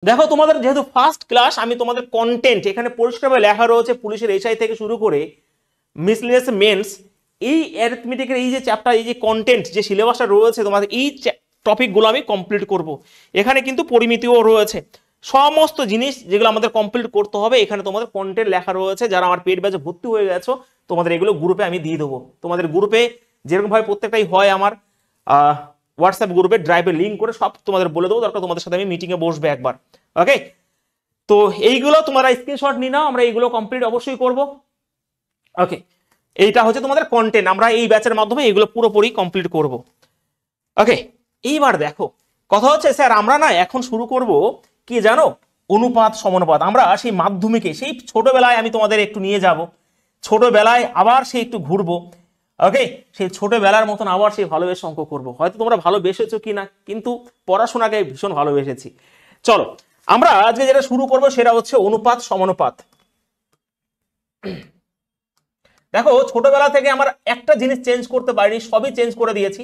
দেখো তোমাদের যেহেতু ফার্স্ট ক্লাস, আমি তোমাদের কন্টেন্ট এখানে পরিষ্কারভাবে লেখা রয়েছে, পুলিশের এসআই থেকে শুরু করে মিসলিনিয়াস মেন্স, এই অ্যারিথমেটিকের এই যে চ্যাপ্টার, এই যে কন্টেন্ট যে সিলেবাসটা রয়েছে তোমাদের, এই টপিকগুলো আমি কমপ্লিট করব। এখানে কিন্তু পরিমিতিও রয়েছে, সমস্ত জিনিস যেগুলো আমাদের কমপ্লিট করতে হবে এখানে তোমাদের কন্টেন্ট লেখা রয়েছে। যারা আমার পেড ব্যাচে ভর্তি হয়ে গেছো তোমাদের এগুলো গ্রুপে আমি দিয়ে দেবো। তোমাদের গ্রুপে যেরকম ভাবে প্রত্যেকটাই হয় আমার হোয়াটসঅ্যাপ গ্রুপে ড্রাইভে লিঙ্ক করে সব তোমাদের বলে দেবো, দরকার তোমাদের সাথে আমি মিটিংয়ে বসবে একবার। ওকে, তো এইগুলো তোমরা স্ক্রিনশট নিয়ে নাও, আমরা এইগুলো কমপ্লিট অবশ্যই করব। ওকে, এইটা হচ্ছে তোমাদের কন্টেন্ট, আমরা এই ব্যাচের মাধ্যমে এগুলো পুরোপুরি কমপ্লিট করব। ওকে, এইবার দেখো কথা হচ্ছে স্যার আমরা না এখন শুরু করব কি জানো, অনুপাত সমানুপাত। আমরা সেই মাধ্যমিকে সেই ছোটবেলায় আমি তোমাদের একটু নিয়ে যাব, ছোটবেলায় আবার সেই একটু ঘুরবো। ওকে, সেই ছোটবেলার মতন আবার সেই ভালোবেসে অঙ্ক করবো। হয়তো তোমরা ভালোবেসেছো কিনা, কিন্তু পড়াশোনাকে ভীষণ ভালোবেসেছি। চলো আমরা আজকে যেটা শুরু করবো সেটা হচ্ছে অনুপাত সমানুপাত। দেখো ছোটবেলা থেকে আমার একটা জিনিস চেঞ্জ করতে পারিনি, সবই চেঞ্জ করে দিয়েছি।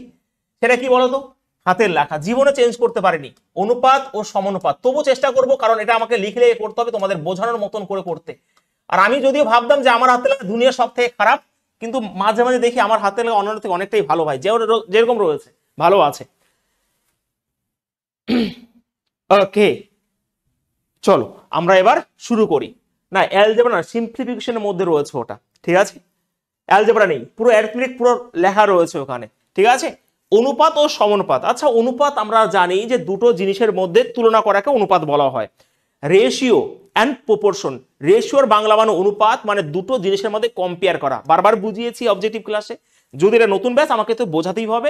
সেটা কি বলতো, হাতের লেখা। জীবনে চেঞ্জ করতে পারিনি অনুপাত ও সমানুপাত, তবু চেষ্টা করব, কারণ এটা আমাকে লিখলে করতে হবে, তোমাদের বোঝানোর মতন করে করতে। আর আমি যদিও ভাবতাম যে আমার হাতের লেখা দুনিয়ার সব থেকে খারাপ, কিন্তু মাঝে মাঝে দেখি আমার হাতের লেখা অন্যদের থেকে অনেকটাই ভালো ভাই, যেরকম রয়েছে ভালো আছে। ওকে, চলো আমরা এবার শুরু করি। না অ্যালজেব্রা না, সিম্পলিফিকেশনের মধ্যে রয়েছে ওটা, ঠিক আছে? অ্যালজেব্রা নেই, পুরো অ্যারিথমেটিক পুরো লেখা রয়েছে ওখানে, ঠিক আছে? অনুপাত ও সমানুপাত। আচ্ছা, অনুপাত আমরা জানি যে দুটো জিনিসের মধ্যে তুলনা করাকে অনুপাত বলা হয়। রেশিও অ্যান্ড প্রপোর্শন, রেশিওর বাংলা মানে অনুপাত, মানে দুটো জিনিসের মধ্যে কম্পেয়ার করা। বারবার বুঝিয়েছি অবজেক্টিভ ক্লাসে, যদি এটা নতুন ব্যাচ আমাকে তো বোঝাতেই হবে।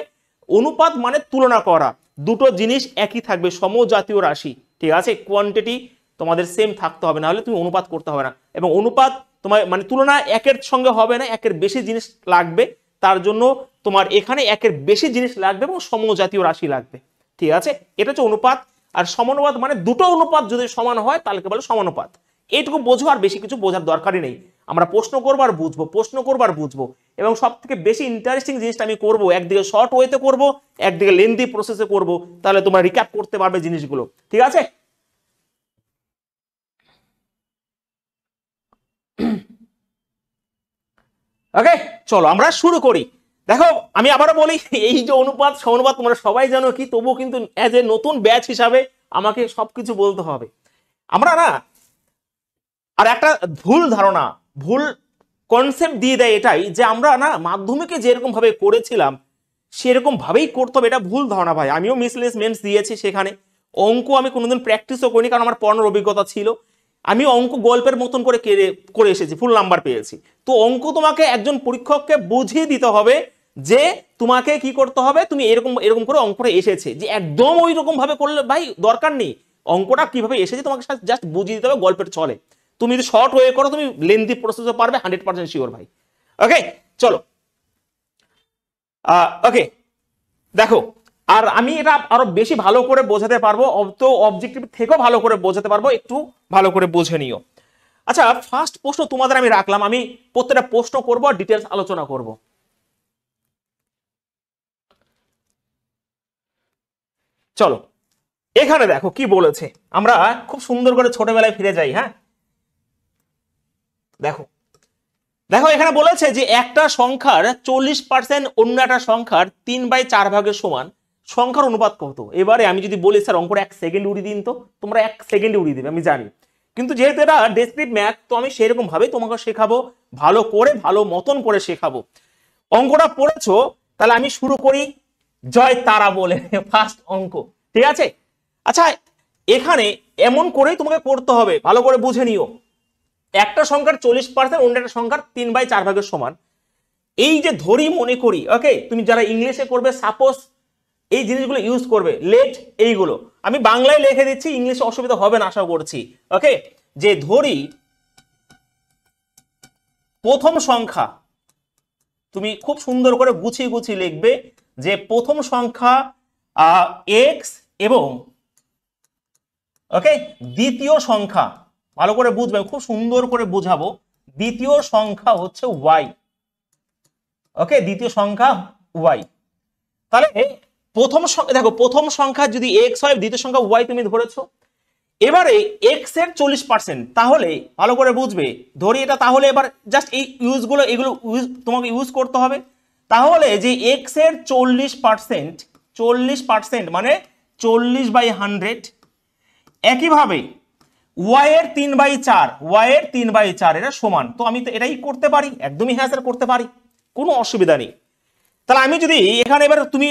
অনুপাত মানে তুলনা করা, দুটো জিনিস একই থাকবে, সমজাতীয় রাশি, ঠিক আছে? কোয়ান্টিটি তোমাদের সেম থাকতে হবে, না হলে তুমি অনুপাত করতে হবে না। এবং অনুপাত তোমার মানে তুলনা একের সঙ্গে হবে না, একের বেশি জিনিস লাগবে, তার জন্য তোমার এখানে একের বেশি জিনিস লাগবে এবং সমজাতীয় রাশি লাগবে, ঠিক আছে? এটা হচ্ছে অনুপাত। আর সমানুপাত মানে দুটো অনুপাত যদি সমান হয় তাহলে বলে সমানুপাত। এইটুকু বোঝো, আর বেশি কিছু বোঝার দরকারই নেই। আমরা প্রশ্ন করবো আর বুঝবো, প্রশ্ন করবো আর বুঝবো। এবং সব থেকে বেশি ইন্টারেস্টিং জিনিসটা আমি করবো, একদিকে শর্ট ওয়েতে করবো, একদিকে লেন্দি প্রসেসে করবো, তাহলে তোমরা রিক্যাপ করতে পারবে জিনিসগুলো, ঠিক আছে? ওকে, চলো আমরা শুরু করি। দেখো আমি আবারও বলি, এই যে অনুপাত সমানুপাত তোমরা সবাই জানো কি, তবুও কিন্তু অ্যাজ এ নতুন ব্যাচ হিসাবে আমাকে সবকিছু বলতে হবে। আমরা না, আর একটা ভুল ধারণা, ভুল কনসেপ্ট দিয়ে দেয় এটাই, যে আমরা না মাধ্যমিকে যেরকম ভাবে করেছিলাম সেরকম ভাবেই করতে হবে, এটা ভুল ধারণা ভাই। আমিও মিসলেসমেন্টস দিয়েছি, সেখানে অঙ্ক আমি কোনোদিন প্র্যাকটিসও করিনি, কারণ আমার পড়ানোর অভিজ্ঞতা ছিল। আমি অঙ্ক গল্পের মতন করে করে এসেছি, ফুল নাম্বার পেয়েছি। তো অঙ্ক তোমাকে একজন পরীক্ষককে বুঝিয়ে দিতে হবে যে তোমাকে কি করতে হবে, তুমি এরকম এরকম করে অঙ্কটা এসেছে, যে একদম ওই রকম ভাবে করলে ভাই দরকার নেই। অঙ্কটা কিভাবে এসেছে তোমাকে জাস্ট বুঝিয়ে দিতে হবে গল্পের ছলে। তুমি যদি শর্ট ওয়ে করো তুমি লেন্দি প্রসেসও পারবে, 100% শিওর ভাই। ওকে, চলো। ওকে, দেখো, আর আমি এটা আরো বেশি ভালো করে বোঝাতে পারবো, তো অবজেক্টিভ থেকেও ভালো করে বোঝাতে পারবো, একটু ভালো করে বুঝে নিও। আচ্ছা, ফার্স্ট প্রশ্ন তোমাদের আমি রাখলাম, আমি প্রত্যেকটা প্রশ্ন করবো আর ডিটেলস আলোচনা করব। চলো এখানে দেখো কি বলেছে, আমরা খুব সুন্দর করে ছোটবেলায় ফিরে যাই। হ্যাঁ, দেখো দেখো এখানে বলেছে যে একটা সংখ্যার 40% অন্য একটা সংখ্যার 3/4 ভাগের সমান, সংখ্যার অনুপাত কত? এবারে আমি যদি বলি স্যার অঙ্কটা 1 সেকেন্ড উড়িয়ে দিন, তো তোমরা 1 সেকেন্ডে উড়িয়ে দেবে আমি জানি, কিন্তু যেহেতু এটা ডেসক্রিপ্ট ম্যাথ, তো আমি সেরকম ভাবে তোমাকে শেখাবো, ভালো করে ভালো মতন করে শেখাবো। অঙ্কটা পড়েছো, তাহলে আমি শুরু করি জয় তারা বলে ফার্স্ট অঙ্ক, ঠিক আছে? আচ্ছা, এখানে এমন করেই তোমাকে করতে হবে, ভালো করে বুঝে নিও। একটা সংখ্যার 40% অন্য একটা সংখ্যার 3/4 ভাগের সমান, এই যে ধরি মনে করি। ওকে, তুমি যারা ইংলিশে করবে সাপোজ এই জিনিসগুলো ইউজ করবে, লেট এইগুলো আমি বাংলায় লিখে দিচ্ছি, ইংলিশে অসুবিধা হবে না আশা করছি। ওকে, যে ধরি প্রথম সংখ্যা, তুমি খুব সুন্দর করে গুছিয়ে গুছিয়ে লিখবে যে প্রথম সংখ্যা এক্স এবং ওকে দ্বিতীয় সংখ্যা, ভালো করে বুঝবে, খুব সুন্দর করে বুঝাবো, দ্বিতীয় সংখ্যা হচ্ছে ওয়াই। ওকে, দ্বিতীয় সংখ্যা ওয়াই। তাহলে প্রথম সংখ্যা দেখো, প্রথম সংখ্যা যদি এক্স হয়, দ্বিতীয় সংখ্যা ওয়াই তুমি ধরেছো, এবারে এক্স এর 40%, তাহলে ভালো করে বুঝবে, ধরি এটা, তাহলে এবার জাস্ট এই ইউজগুলো এগুলো তোমাকে ইউজ করতে হবে। তাহলে যে এক্স এর 40% মানে 40/100, একইভাবে ওয়াই এর 3/4, ওয়াই এর 3/4 এটা সমান, তো আমি তো এটাই করতে পারি, একদমই হ্যাঁ স্যার করতে পারি, কোনো অসুবিধা নেই। তাহলে আমি যদি এখানে এবার তুমি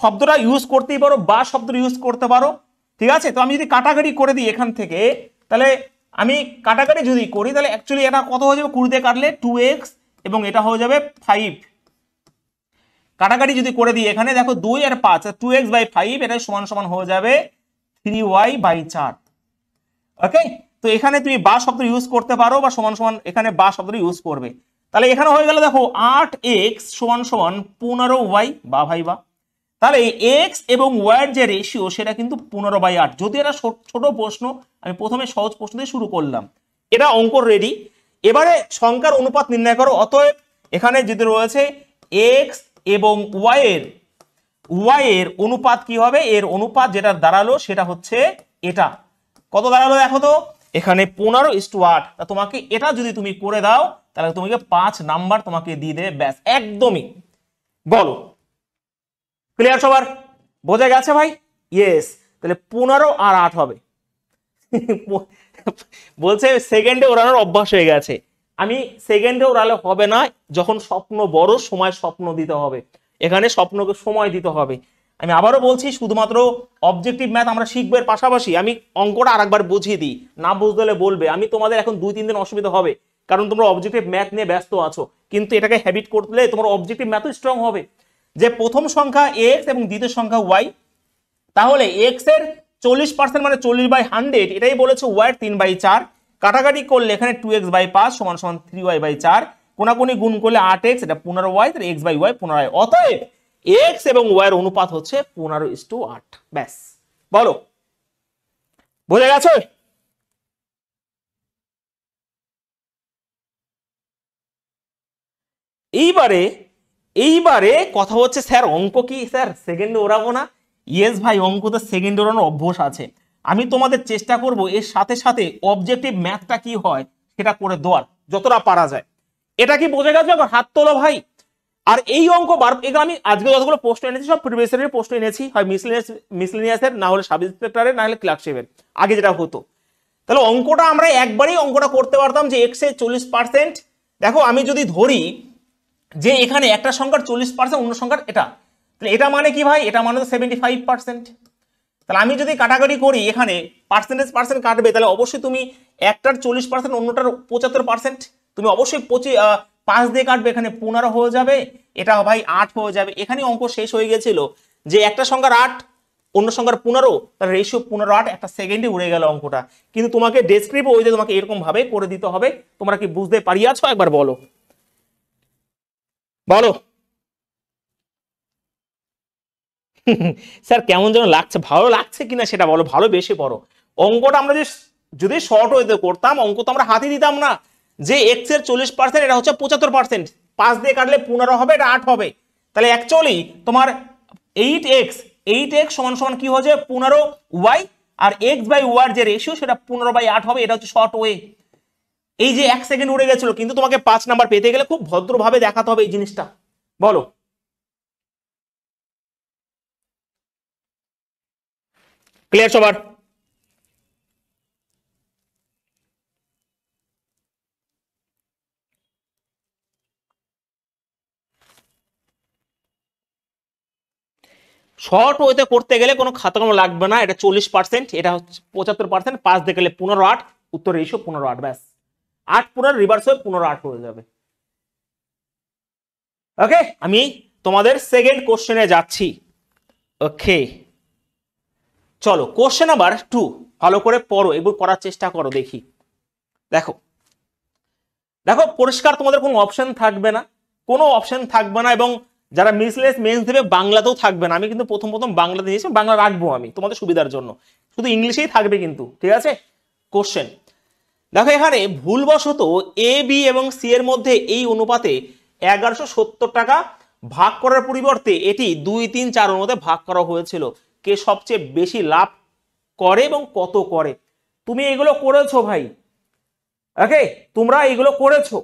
শব্দটা ইউজ করতেই পারো বা শব্দটা ইউজ করতে পারো, ঠিক আছে। তো আমি যদি কাটাকাটি করে দিই এখান থেকে, তাহলে আমি কাটাকাটি যদি করি তাহলে অ্যাকচুয়ালি এটা কত হয়ে যাবে, 20 দিয়ে কাটলে 2x এবং এটা হয়ে যাবে 5। কাটাকাটি যদি করে দিই এখানে দেখো 2 আর 5, 2x/5 এটা সমান সমান হয়ে যাবে 3y/4। ওকে, তো এখানে তুমি বা শব্দ ইউজ করতে পারো বা সমান সমান এখানে বা শব্দটা ইউজ করবে। তাহলে এখানে হয়ে গেল দেখো 8x সমান সমান 15y, বা ভাই বা। তাহলে এক্স এবং ওয়াই এর যে রেশিও সেটা কিন্তু 15/8। যদি এটা ছোট প্রশ্ন, আমি প্রথমে সহজ প্রশ্ন দিয়ে শুরু করলাম, এটা অঙ্ক রেডি। এবারে সংখ্যার অনুপাত নির্ণয় করো। অতএব এখানে যদি রয়েছে এক্স এবং ওয়াই এর অনুপাত কি হবে, এর অনুপাত যেটা দাঁড়ালো সেটা হচ্ছে এটা, কত দাঁড়ালো দেখো তো, এখানে 15:8। তোমাকে এটা যদি তুমি করে দাও তাহলে তোমাকে 5 নাম্বার তোমাকে দিয়ে দেবে, ব্যাস, একদমই। বলো, ক্লিয়ার সবার, বোঝা গেছে ভাই? ইয়েস। তাহলে 15 আর 8 হবে। বলছে সেকেন্ডে ওড়ানোর অভ্যাস হয়ে গেছে। আমি সেকেন্ডে ওড়ালে হবে না, যখন স্বপ্ন বড় সময় স্বপ্ন দিতে হবে, এখানে স্বপ্নকে সময় দিতে হবে। আমি আবারও বলছি, শুধুমাত্র অবজেক্টিভ ম্যাথ আমরা শিখবার পাশাপাশি আমি অঙ্কটা আরেকবার বুঝিয়ে দিই, না বুঝতে হলে বলবে। আমি তোমাদের এখন 2-3 দিন অসুবিধা হবে, কারণ তোমরা অবজেক্টিভ ম্যাথ নিয়ে ব্যস্ত আছো, কিন্তু এটাকে হ্যাবিট করলে তোমার অবজেক্টিভ ম্যাথও স্ট্রং হবে। যে প্রথম সংখ্যা এক্স এবং দ্বিতীয় সংখ্যা ওয়াই, তাহলে এক্স এর 40% মানে 40/100, এটাই বলেছে ওয়াই এর 3/4। কাটাকাটি করলে এখানে 2x/5 সমান সমান 3y/4, কোনাকুনি গুণ করলে 8x, এটা 15y, তাহলে x/y 15y। অতএব এক্স এবং ওয়াই এর অনুপাত হচ্ছে 15:8। ব্যাস, বলো, বোঝা গেছে? এইবারে কথা হচ্ছে, স্যার অঙ্ক কি স্যার সেকেন্ডে ওড়াবো না? ইয়েস ভাই, অঙ্ক তো সেকেন্ডে ওড়ানোর অভ্যাস আছে। আমি তোমাদের চেষ্টা করব এর সাথে সাথে অবজেক্টিভ ম্যাথটা কি হয় সেটা করে দেওয়ার, যতটা পারা যায়। এটা কি বোঝা গেছে? হাত তোলো ভাই। আর এই অঙ্ক এগুলো আমি আজকে যতগুলো প্রশ্ন এনেছি সব প্রিভিয়াস ইয়ারের প্রশ্ন এনেছি, হয় মিসলেনিয়াসের, না হলে সাব ইন্সপেক্টরের, না হলে ক্লার্কশিপের, আগে যেটা হতো। তাহলে অঙ্কটা আমরা একবারেই অঙ্কটা করতে পারতাম যে এক্স এর 40%। দেখো আমি যদি ধরি যে এখানে একটা সংখ্যার 40%, অন্য সংখ্যার এটা, তাহলে এটা মানে কি ভাই, এটা মানে তো 75%। তাহলে আমি যদি কাটাকাটি করি, এখানে পার্সেন্ট কাটবে, তাহলে অবশ্যই তুমি একটার 40%, অন্যটার 75%, তুমি অবশ্যই 5 দিয়ে কাটবে, এখানে 15 হয়ে যাবে, এটা ভাই 8 হয়ে যাবে। এখানে অঙ্ক শেষ হয়ে গেছিল, যে একটা সংখ্যার 8, অন্য সংখ্যার 15, তার রেশিও 15:8, একটা সেকেন্ডে উড়ে গেল অঙ্কটা। কিন্তু তোমাকে ডেসক্রিপ্ট ওই যে তোমাকে এরকম ভাবে করে দিতে হবে। তোমরা কি বুঝতে পারিয়াছো? একবার বলো, বলো। স্যার কেমন যেন লাগছে, ভালো লাগছে কিনা সেটা বলো, ভালো বেশি পড়ো। অঙ্কটা আমরা যদি শর্ট ওয়েতে করতাম, অঙ্ক তো আমরা হাতে দিতাম না, যে এক্স এর 40% এটা হচ্ছে 75%, 5 দিয়ে কাটলে 15 হবে, এটা 8 হবে। তাহলে অ্যাকচুয়ালি তোমার 8x সমান সমান কি হচ্ছে 15y, আর x/y যে রেশিও সেটা 15/8 হবে। এটা হচ্ছে শর্ট ওয়ে। এই যে 1 সেকেন্ড উড়ে গেছিল, কিন্তু তোমাকে 5 নাম্বার পেতে গেলে খুব ভদ্রভাবে দেখাতে হবে এই জিনিসটা। বলো, ক্লিয়ার সবার? শর্ট ওয়েতে করতে গেলে কোনো খাতা কলম লাগবে না, এটা 40%, এটা হচ্ছে 75%, 5 দিয়ে গেলে 15:8, উত্তর রেশিও 15:8, ব্যাস। 8 পুনর রিভার্স হয়ে 15:8 হয়ে যাবে। ওকে, আমি তোমাদের সেকেন্ড কোশ্চেনে যাচ্ছি। ওকে, চলো কোশ্চেন নাম্বার 2, ভালো করে পড়ো, এগুলো করার চেষ্টা করো, দেখি। দেখো দেখো পরিষ্কার, তোমাদের কোনো অপশন থাকবে না, কোনো অপশন থাকবে না, এবং যারা মিসলেস মেন্স দেবে বাংলাতেও থাকবে না। আমি কিন্তু প্রথম বাংলা দিয়েছি, বাংলা রাখবো আমি তোমাদের সুবিধার জন্য, শুধু ইংলিশেই থাকবে কিন্তু, ঠিক আছে? কোশ্চেন দেখো, এখানে ভুলবশত এ বি এবং সি এর মধ্যে এই অনুপাতে 1170 টাকা ভাগ করার পরিবর্তে এটি 2, 3, 4 মধ্যে ভাগ করা হয়েছিল। কে সবচেয়ে বেশি লাভ করে এবং কত করে। তুমি এগুলো করেছো ভাই, ওকে, তোমরা এগুলো করেছো,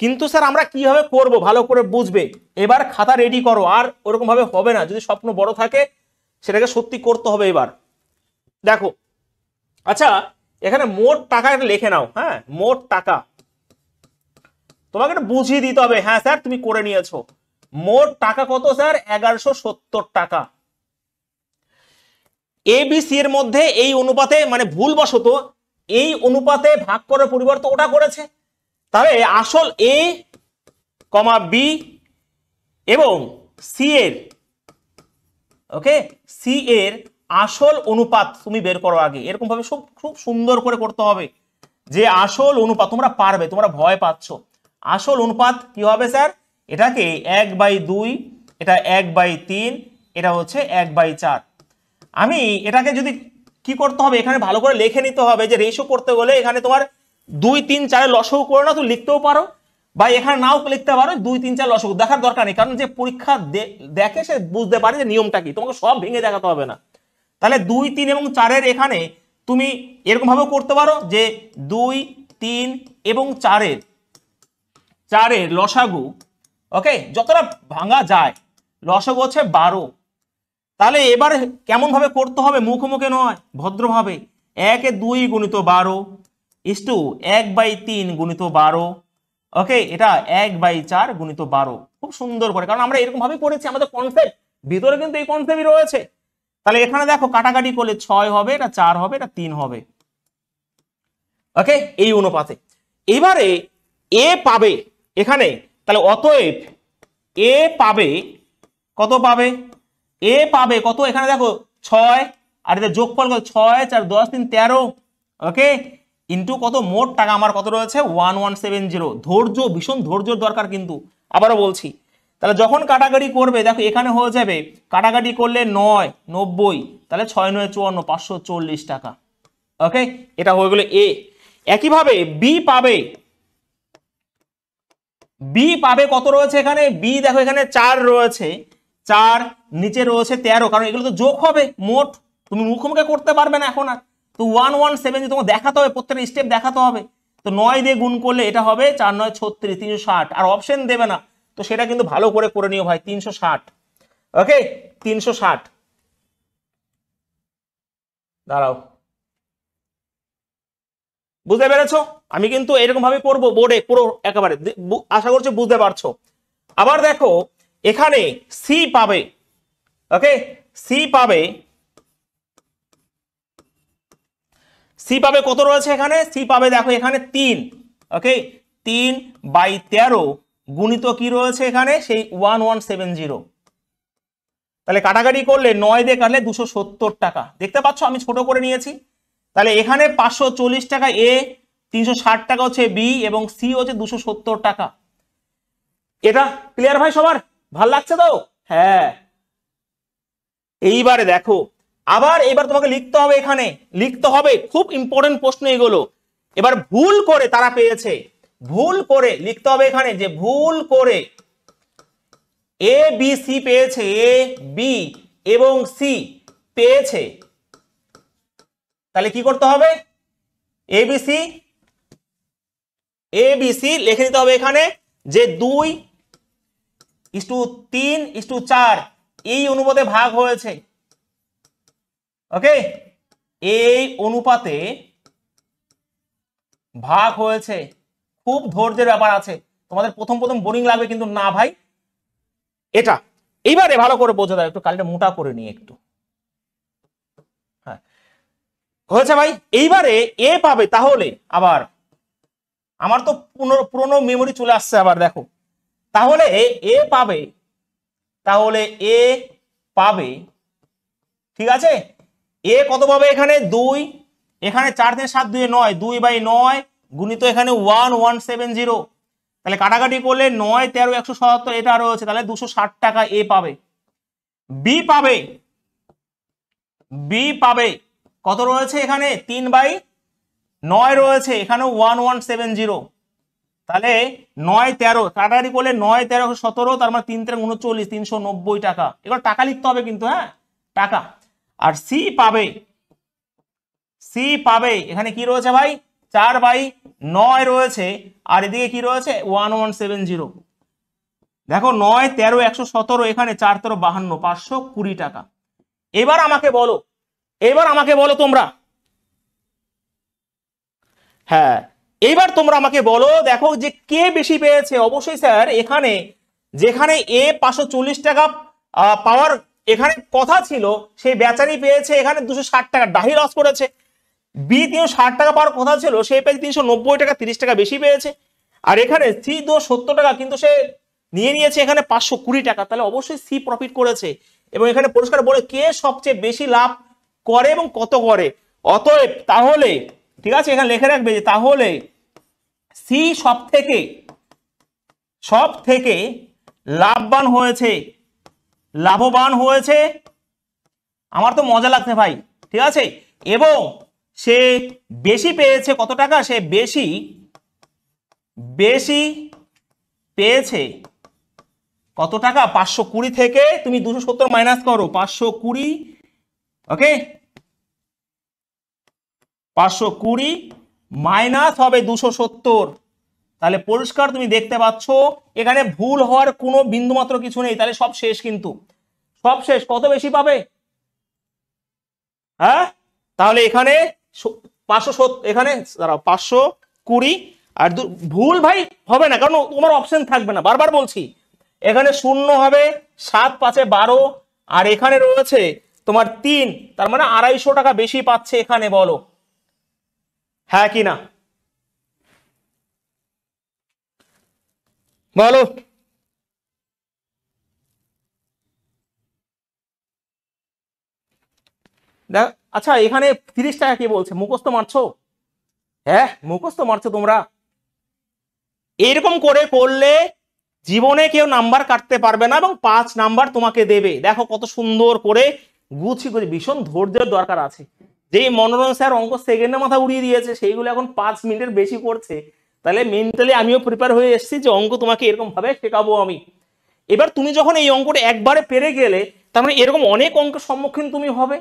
কিন্তু স্যার আমরা কিভাবে করব ভালো করে বুঝবে। এবার খাতা রেডি করো, আর ওরকম ভাবে হবে না, যদি স্বপ্ন বড় থাকে সেটাকে সত্যি করতে হবে। এবার দেখো, আচ্ছা এখানে মোট টাকা একটা লিখে নাও। হ্যাঁ, মোট টাকা তোমাকে এটা বুঝিয়ে দিতে হবে। হ্যাঁ স্যার তুমি করে নিয়েছো। মোট টাকা কত স্যার? 1170 টাকা। এ বি সি এর মধ্যে এই অনুপাতে, মানে ভুলবশত এই অনুপাতে ভাগ করার পরিবর্তে ওটা করেছে, তাহলে আসল এ কমা বি এবং সি এর, ওকে, সি এর আসল অনুপাত তুমি বের করো আগে। এরকম ভাবে খুব সুন্দর করে করতে হবে যে আসল অনুপাত, তোমরা পারবে, তোমরা ভয় পাচ্ছ। আসল অনুপাত কি হবে স্যার? এটাকে 1/2, এটা 1/3, এটা হচ্ছে 1/4। আমি এটাকে যদি কি করতে হবে, এখানে ভালো করে লিখে নিতে হবে যে রেশিও করতে গেলে এখানে তোমার 2, 3, 4 লসাগু করে না, তুমি লিখতেও পারো, বা এখানে নাও লিখতে পারো 2, 3, 4 লসাগু, দেখার দরকার নেই, কারণ যে পরীক্ষা দেখে সে বুঝতে পারে যে নিয়মটা কি, তোমাকে সব ভেঙে দেখাতে হবে না। তাহলে 2, 3 এবং 4-এর এখানে তুমি এরকম ভাবে করতে পারো যে 2, 3 এবং 4-এর লসাগু, ওকে, যতটা ভাঙা যায়, লসাগু হচ্ছে 12। তাহলে এবার কেমন ভাবে করতে হবে? মুখোমুখি নয়, ভদ্রভাবে। 1/2 গুণিত 12 ইস্টু 1/3 গুণিত 12, ওকে, এটা 1/4 গুণিত 12। খুব সুন্দর করে, কারণ আমরা এরকম ভাবে করেছি, আমাদের কনসেপ্ট ভিতরে কিন্তু এই কনসেপ্টই রয়েছে। তাহলে এখানে দেখো কাটাকাটি করলে 6 হবে, এটা 4 হবে, এটা 3 হবে, ওকে, এই অনুপাতে। এবারে এ পাবে এখানে, তাহলে অতএব এ পাবে কত? পাবে এ পাবে কত? এখানে দেখো 6, আর এদের যোগফল কত? 6, 4, 10, 3, 13, ওকে, ইন্টু কত? মোট টাকা আমার কত রয়েছে? 1170। ধৈর্য, ভীষণ ধৈর্যর দরকার কিন্তু, আবারও বলছি। তাহলে যখন কাটাকাটি করবে দেখো এখানে হয়ে যাবে, কাটাকাটি করলে 9, 90, তাহলে 6, 9, 54, 540 টাকা, ওকে, এটা হয়ে গেল এ। একইভাবে বি পাবে, বি পাবে কত রয়েছে এখানে? বি দেখো এখানে 4 রয়েছে, 4, নিচে রয়েছে 13, কারণ এগুলো তো যোগ হবে মোট, তুমি মুখোমুখি করতে পারবে না এখন আর। তো 117 তোমাকে দেখাতে হবে, প্রত্যেকটা স্টেপ দেখাতে হবে। তো 9 দিয়ে গুণ করলে এটা হবে 4, 9, 36, 360, আর অপশন দেবে না, তো সেটা কিন্তু ভালো করে নিও ভাই। 360, ওকে, 360। দাঁড়াও, বুঝতে পেরেছো? আমি কিন্তু এরকম ভাবে করবো বোর্ডে পুরো একেবারে, আশা করছি বুঝতে পারছো। আবার দেখো এখানে সি পাবে, ওকে, সি পাবে, সি পাবে কত রয়েছে এখানে? সি পাবে দেখো এখানে 3, ওকে, 3/13 গুণিত কি রয়েছে এখানে? সেই 1170। তাহলে কাটাকাটি করলে 9 দিয়ে কাটলে 270 টাকা। দেখতে পাচ্ছ আমি ছোট করে নিয়েছি। তাহলে এখানে 540 টাকা এ, 360 টাকা হচ্ছে বি, এবং সি হচ্ছে 270 টাকা। এটা ক্লিয়ার ভাই সবার? ভাল লাগছে তো? হ্যাঁ। এইবারে দেখো, আবার এবার তোমাকে লিখতে হবে, এখানে লিখতে হবে, খুব ইম্পর্টেন্ট প্রশ্ন এগুলো। এবার ভুল করে তারা পেয়েছে, ভুল করে লিখতে হবে এখানে যে ভুল করে এ বি সি পেয়েছে, এ বি এবং সি পেয়েছে, তাহলে কি করতে হবে? এবিসি, এবিসি লিখে দিতে হবে এখানে যে 2:3:4 এই অনুপাতে ভাগ হয়েছে, ওকে, এই অনুপাতে ভাগ হয়েছে। খুব ধৈর্যের ব্যাপার আছে, তোমাদের প্রথম বোরিং লাগবে, কিন্তু না ভাই, এটা এইবারে ভালো করে বোঝা যায়। একটু কালিটা মোটা করে নিয়ে একটু, হ্যাঁ, হয়েছে ভাই। এইবারে এ পাবে, তাহলে আবার আমার তো পুরনো মেমোরি চলে আসছে আবার, দেখো তাহলে এ পাবে, তাহলে এ পাবে, ঠিক আছে, এ কত পাবে এখানে? 2, এখানে 4 দিয়ে 7, 2 9, 2/9 গুণিত এখানে 1170। তাহলে কাটাকাটি করলে 9, 13, 177 এটা রয়েছে, তাহলে 260 টাকা এ পাবে। বি পাবে, বি পাবে কত রয়েছে এখানে? 3/9 রয়েছে, এখানে 1170। তাহলে 9, 13 কাটাকাটি করলে 9, 13, 117, তার মানে 3, 3, 39, 390 টাকা। এবার টাকা লিখতে হবে কিন্তু, হ্যাঁ, টাকা। আর সি পাবে সি পাবে এখানে কি রয়েছে ভাই 4/9 রয়েছে, আর এদিকে কি রয়েছে 1170। দেখো 9 13 117, এখানে 4 13 52, 520 টাকা। এবার আমাকে বলো তোমরা, হ্যাঁ এইবার তোমরা আমাকে বলো, দেখো যে কে বেশি পেয়েছে। অবশ্যই স্যার এখানে যেখানে এ 540 টাকা পাওয়ার এখানে কথা ছিল, সেই বেচারি পেয়েছে এখানে 260 টাকা, ডাহি লস করেছে। বি 360 টাকা পাওয়ার কথা ছিল, সে পেয়েছে 390 টাকা, 30 টাকা বেশি পেয়েছে। আর এখানে সি 270 টাকা, কিন্তু সে নিয়ে নিয়েছে এখানে 520 টাকা। তাহলে অবশ্যই সি প্রফিট করেছে। এবং এখানে পরিষ্কার বলে কে সবচেয়ে বেশি লাভ করে এবং কত করে। অতএব তাহলে ঠিক আছে, এখানে লিখে রাখবে যে তাহলে সি সব থেকে লাভবান হয়েছে। আমার তো মজা লাগছে ভাই, ঠিক আছে। এবং সে বেশি পেয়েছে কত টাকা, সে বেশি পেয়েছে কত টাকা, 520 থেকে তুমি 270 মাইনাস করো, 520, ওকে 520 মাইনাস হবে 270। তাহলে পরিষ্কার তুমি দেখতে পাচ্ছ এখানে ভুল হওয়ার কোনো বিন্দু মাত্র কিছু নেই। তাহলে সব শেষ, কিন্তু সব শেষ। কত বেশি পাবে, হ্যাঁ তাহলে এখানে 570, এখানে দাঁড়াও 520, আর ভুল ভাই হবে না, কারণ তোমার অপশন থাকবে না, বারবার বলছি। এখানে 0 হবে, 7 5 12, আর এখানে রয়েছে তোমার 3, তার মানে 250 টাকা বেশি পাচ্ছে এখানে। বলো হ্যাঁ কি না, বলো। দেখ আচ্ছা, এখানে 30 টাকা কি বলছে, মুখস্থ মারছো? হ্যাঁ মুখস্থ মারছো তোমরা। এরকম করে করলে জীবনে কেউ নাম্বার কাটতে পারবে না, এবং 5 নাম্বার তোমাকে দেবে। দেখো কত সুন্দর করে গুছিয়ে, ভীষণ ধৈর্যের দরকার আছে। যেই মনোরঞ্জন স্যার অঙ্ক সেকেন্ডে মাথা উড়িয়ে দিয়েছে, সেইগুলো এখন 5 মিনিটের বেশি করছে। তাহলে মেন্টালি আমিও প্রিপেয়ার হয়ে এসেছি যে অঙ্ক তোমাকে এরকম ভাবে শেখাবো আমি। এবার তুমি যখন এই অঙ্কটা একবারে পেরে গেলে, তার মানে এরকম অনেক অঙ্কের সম্মুখীন তুমি হবে।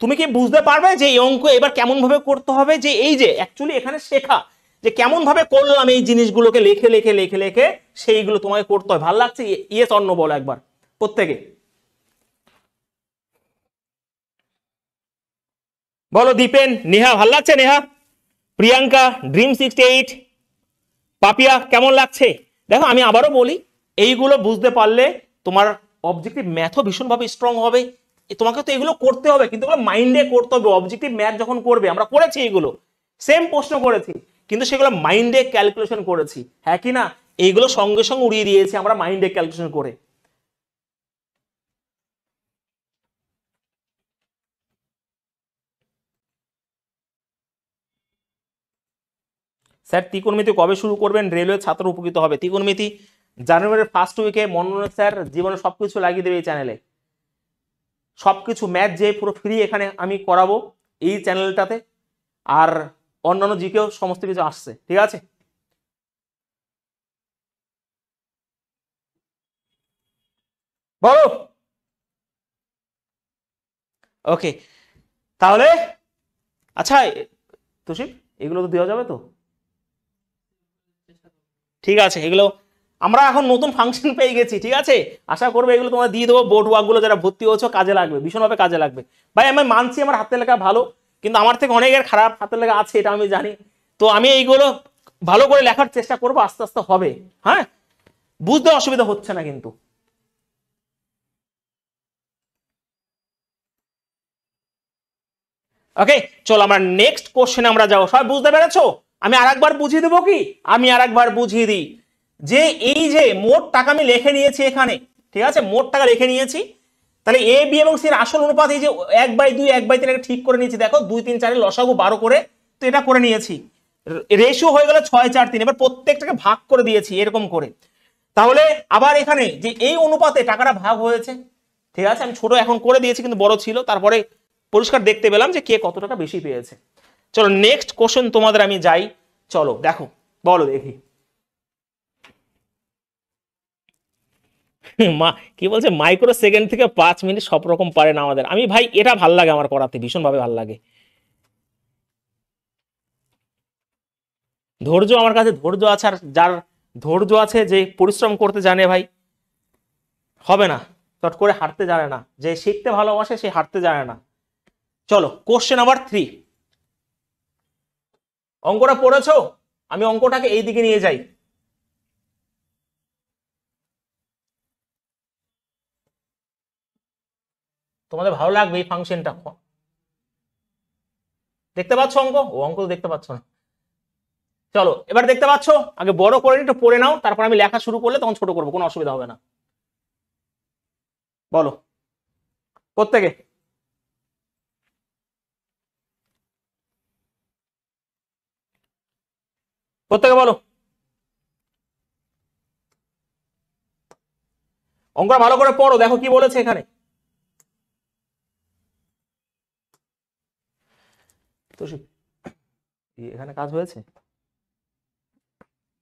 তুমি কি বুঝতে পারবে যে এই অঙ্ক এবার কেমন ভাবে করতে হবে, যে এই যে অ্যাকচুয়ালি এখানে শেখা যে কেমন ভাবে করলাম এই জিনিসগুলোকে লিখে লিখে লিখে লিখে, সেইগুলো তোমাকে করতে হয়। ভালো লাগছে? ইয়েস অন্য বলো একবার প্রত্যেকে, বলো। দীপেন, নেহা ভাল লাগছে? নেহা, প্রিয়াঙ্কা, Dream68, পাপিয়া কেমন লাগছে? দেখো আমি আবারও বলি, এইগুলো বুঝতে পারলে তোমার অবজেক্টিভ ম্যাথও ভীষণভাবে স্ট্রং হবে। তোমাকে তো এগুলো করতে হবে, কিন্তু এগুলো মাইন্ডে করতে হবে। অবজেক্টিভ ম্যাথ যখন করবে, আমরা করেছি এগুলো, সেম প্রশ্ন করেছি, কিন্তু সেগুলো মাইন্ডে ক্যালকুলেশন করেছি, হ্যাঁ কি না? এইগুলো সঙ্গে সঙ্গে উড়িয়ে দিয়েছি আমরা মাইন্ডে ক্যালকুলেশন করে। স্যার ত্রিকোণমিতি কবে শুরু করবেন? রেলওয়ে ছাত্র উপকৃত হবে। ত্রিকোণমিতি জানুয়ারির ফার্স্ট উইকে। মনোনয়ন স্যার জীবনে সবকিছু লাগিয়ে দেবে এই চ্যানেলে, সবকিছু ম্যাথ যে পুরো ফ্রি এখানে আমি করাবো এই চ্যানেলটাতে। আর অন্যান্য জিকেও সমস্ত কিছু আসছে, ঠিক আছে। বলো। ওকে, তাহলে আচ্ছা তুষিক, এগুলো তো দেওয়া যাবে তো? ঠিক আছে, এগুলো আমরা এখন নতুন ফাংশন পেয়ে গেছি, ঠিক আছে। আশা করবো এগুলো তোমরা দিয়ে দেবো। বোর্ড ওয়ার্কগুলো যারা ভর্তি হয়েছো কাজে লাগবে, ভীষণভাবে কাজে লাগবে। ভাই আমি মানছি আমার হাতের লেখা ভালো, কিন্তু আমার থেকে অনেকের খারাপ হাতের লেখা আছে, এটা আমি জানি। তো আমি এইগুলো ভালো করে লেখার চেষ্টা করবো, আস্তে আস্তে হবে। হ্যাঁ, বুঝতে অসুবিধা হচ্ছে না কিন্তু। ওকে, চলো আমরা নেক্সট কোশ্চেনে আমরা যাবো। সবাই বুঝতে পেরেছো? আমি আরেকবার বুঝিয়ে দেবো কি? আমি আরেকবার বুঝিয়ে দিই যে এই যে মোট টাকা আমি লিখে নিয়েছি এখানে, ঠিক আছে, মোট টাকা লিখে নিয়েছি। তাহলে এ বি এবং সির আসল অনুপাত এই যে 1/2 1/3 ঠিক করে নিয়েছি। দেখো 2 3 4 লসাগু 12 করে, তো এটা করে নিয়েছি। রেশিও হয়ে গেল 6 4 3। এবার প্রত্যেকটাকে ভাগ করে দিয়েছি এরকম করে। তাহলে আবার এখানে যে এই অনুপাতে টাকাটা ভাগ হয়েছে, ঠিক আছে। আমি ছোট এখন করে দিয়েছি, কিন্তু বড় ছিল, তারপরে পরিষ্কার দেখতে পেলাম যে কে কত টাকা বেশি পেয়েছে। চলো নেক্সট কোশ্চেন তোমাদের আমি যাই। চলো দেখো, বলো দেখি। মা কি বলছে, মাইক্রো সেকেন্ড থেকে 5 মিনিট সব রকম পারে না আমাদের। আমি ভাই এটা ভাল লাগে, আমার করাতে ভীষণ ভাবে ভাল লাগে। ধৈর্য আমার কাছে ধৈর্য আছে, আর যার ধৈর্য আছে, যে পরিশ্রম করতে জানে ভাই, হবে না, চট করে হারতে জানে না, যে শিখতে ভালোবাসে সে হারতে জানে না। চলো কোশ্চেন নাম্বার 3, অঙ্কটা পড়েছো? আমি অঙ্কটাকে এই দিকে নিয়ে যাই। তোমাদের ভালো লাগবে এই ফাংশনটা। দেখতে পাচ্ছ অঙ্ক? ও অঙ্ক তো দেখতে পাচ্ছ না। চলো এবার দেখতে পাচ্ছ, আগে বড় করে একটু পড়ে নাও, তারপর আমি লেখা শুরু করলে তখন ছোট করবো, কোনো অসুবিধা হবে না। বলো প্রত্যেকে। প্রত্যেকে বলো, অঙ্কটা ভালো করে পড়ো, দেখো কি বলেছে এখানে। তো এখানে কাজ হয়েছে,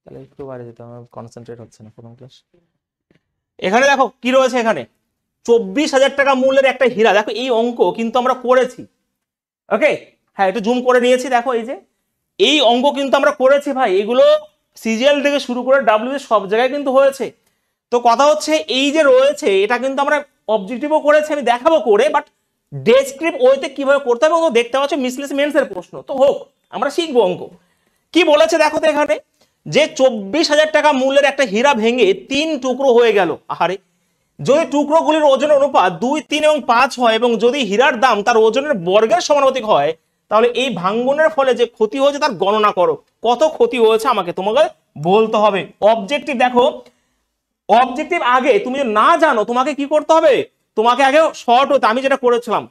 তাহলে একটু বাইরে যেতে আমার কনসেন্ট্রেট হচ্ছে না প্রথম ক্লাস। এখানে দেখো কি রয়েছে, এখানে 24,000 টাকা মূল্যের একটা হীরা। দেখো এই অঙ্ক কিন্তু আমরা করেছি, ওকে, হ্যাঁ একটু জুম করে নিয়েছি, দেখো এই যে এই অঙ্ক কিন্তু আমরা করেছি ভাই, এগুলো সিজিএল থেকে শুরু করে ডাব্লিউ সব জায়গায় কিন্তু হয়েছে। তো কথা হচ্ছে এই যে রয়েছে, এটা কিন্তু আমরা অবজেক্টিভও করেছি, আমি দেখাবো করে, বাট ডেসক্রিপ্ট ওয়েতে কিভাবে করতে হবে ও দেখতে পাচ্ছ মিসলেসমেন্টসের প্রশ্ন তো হোক, আমরা শিখবো অঙ্ক। কি বলেছে দেখো তো এখানে, যে 24,000 টাকা মূল্যের একটা হীরা ভেঙে 3 টুকরো হয়ে গেল। আহারে, যদি টুকরোগুলির ওজনের অনুপাত 2, 3 এবং 5 হয়, এবং যদি হীরার দাম তার ওজনের বর্গের সমানুপাতিক হয়, তাহলে এই ভাঙ্গনের ফলে যে ক্ষতি হয়েছে তার গণনা করো। কত ক্ষতি হয়েছে আমাকে তোমাকে বলতে হবে। অবজেক্টিভ দেখো, অবজেক্টিভ আগে তুমি যদি না জানো তোমাকে কি করতে হবে, তোমাকে আগে শর্ট হতে, আমি যেটা করেছিলাম,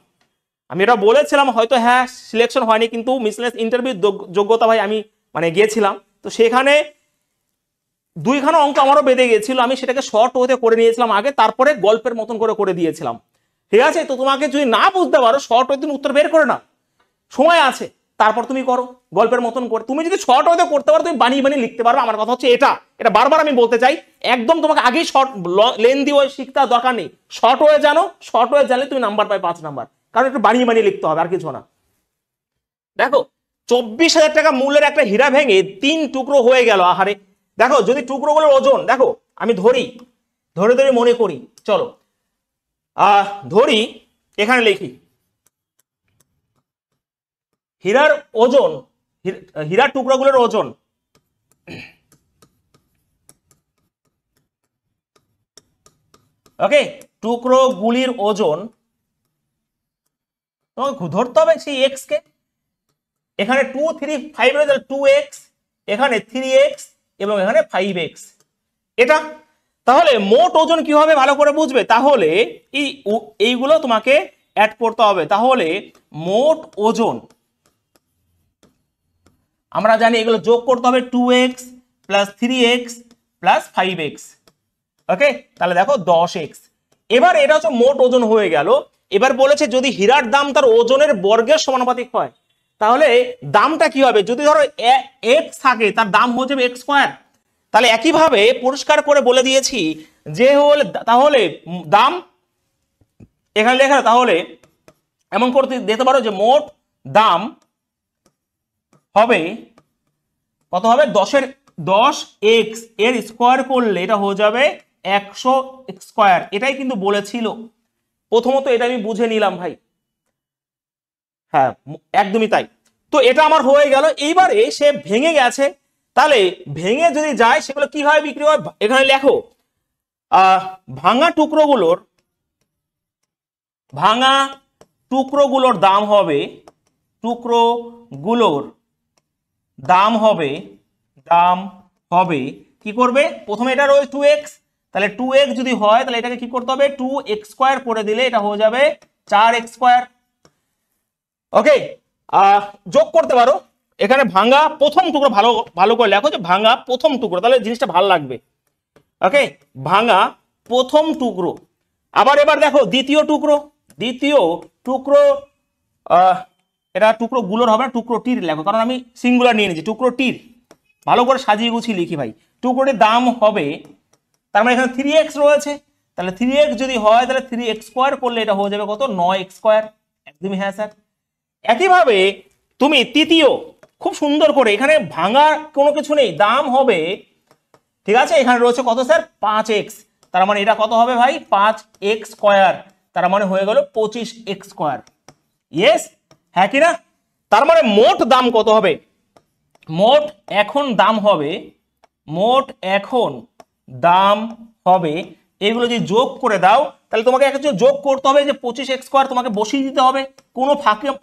আমি এটা বলেছিলাম হয়তো হ্যাঁ সিলেকশন হয়নি, কিন্তু মিসলেস ইন্টারভিউ যোগ্যতা ভাই আমি মানে গিয়েছিলাম, তো সেখানে 2খানা অঙ্ক আমারও বেঁধে গিয়েছিল, আমি সেটাকে শর্ট হতে করে নিয়েছিলাম আগে, তারপরে গল্পের মতন করে করে দিয়েছিলাম। ঠিক আছে, তো তোমাকে যদি না বুঝতে পারো শর্ট হতে তুমি উত্তর বের করে না, সময় আছে, তারপর তুমি করো গল্পের মতন করে। তুমি যদি শর্ট হতে করতে পারো তুমি বানিয়ে বানিয়ে লিখতে পারো। আমার কথা হচ্ছে এটা, এটা বারবার আমি বলতে চাই, একদম তোমাকে আগেই শর্ট লেন্দি ওয়ে শিখতে দরকার নেই, শর্ট হয়ে জানো, শর্ট হয়ে জানলে তুমি নাম্বার পাই 5 নাম্বার, কারণ একটু বানিয়ে বানিয়ে লিখতে হবে, আর কিছু না। দেখো 24,000 টাকা মূল্যের একটা হীরা ভেঙে 3 টুকরো হয়ে গেল। আহারে, দেখো যদি টুকরোগুলোর ওজন, দেখো আমি ধরি, ধরে ধরে মনে করি, চলো ধরি, এখানে লিখি হীরার ওজন, হীরার টুকরোগুলোর ওজন, ওকে, টুকরোগুলির ওজন, তোমাকে ধরতে হবে সেই এক্স কে, এখানে 2, 3, 5 রয়েছে 2x, এখানে 3x এবং এখানে 5x, এটা তাহলে মোট ওজন কি হবে ভালো করে বুঝবে, তাহলে এইগুলো তোমাকে অ্যাড করতে হবে। তাহলে মোট ওজন আমরা জানি এগুলো যোগ করতে হবে 2x plus 3x plus 5x, ওকে, তাহলে দেখো 10x। এবার এটা হচ্ছে মোট ওজন হয়ে গেল। এবার বলেছে যদি হীরার দাম তার ওজনের বর্গের সমানুপাতিক হয়, তাহলে দামটা কি হবে, যদি ধরো x থাকে তার দাম হয়ে যাবে x স্কয়ার। তাহলে একইভাবে পরিষ্কার করে বলে দিয়েছি যে হলে, তাহলে দাম এখানে লেখা, তাহলে এমন করতে দিতে পারো যে মোট দাম হবে কত হবে, 10x এর স্কয়ার করলে এটা হয়ে যাবে 100 স্কয়ার। এটাই কিন্তু বলেছিল, প্রথমত এটা আমি বুঝে নিলাম ভাই, হ্যাঁ একদমই তাই। তো এটা আমার হয়ে গেল। এইবারে সে ভেঙে গেছে, তাহলে ভেঙে যদি যায় সেগুলো কিভাবে বিক্রি হয়, এখানে লেখো ভাঙা টুকরোগুলোর দাম হবে, টুকরোগুলোর দাম হবে কি করবে, প্রথমে এটা রয়েছে 2x, তাহলে 2x যদি হয় তাহলে এটাকে কি করতে হবে, 2x স্কয়ার করে দিলে এটা হয়ে যাবে 4x স্কয়ার, ওকে। যোগ করতে পারো, এখানে ভাঙা প্রথম টুকরো, ভালো ভালো করে লেখো যে ভাঙা প্রথম টুকরো, তাহলে জিনিসটা ভালো লাগবে, ওকে, ভাঙা প্রথম টুকরো। আবার এবার দেখো দ্বিতীয় টুকরো, এটা টুকরো গুলোর হবে না, টুকরোটির লেখো, কারণ আমি সিঙ্গুলার নিয়ে নিয়েছি, টুকরোটির ভালো করে সাজিয়ে গুছিয়ে লিখি ভাই। টুকরোটির দাম হবে, তার মানে এখানে 3x রয়েছে, তাহলে 3x যদি হয় তাহলে 3x স্কয়ার করলে এটা হয়ে যাবে কত, 9x স্কয়ার। একদমই হ্যাঁ স্যার। একইভাবে তুমি তৃতীয় খুব সুন্দর করে, এখানে ভাঙার কোনো কিছু নেই, দাম হবে, ঠিক আছে, এখানে রয়েছে কত স্যার 5x, তার মানে এটা কত হবে ভাই 5x স্কয়ার, তার মানে হয়ে গেল 25x স্কয়ার। ইয়েস, হ্যাঁ কিনা? তার মানে মোট দাম কত হবে, মোট এখন দাম হবে, মোট এখন দাম হবে, এগুলো যদি যোগ করে দাও তাহলে তোমাকে কিছু যোগ করতে হবে, যে 25x স্কয়ার তোমাকে বসিয়ে দিতে হবে, কোনো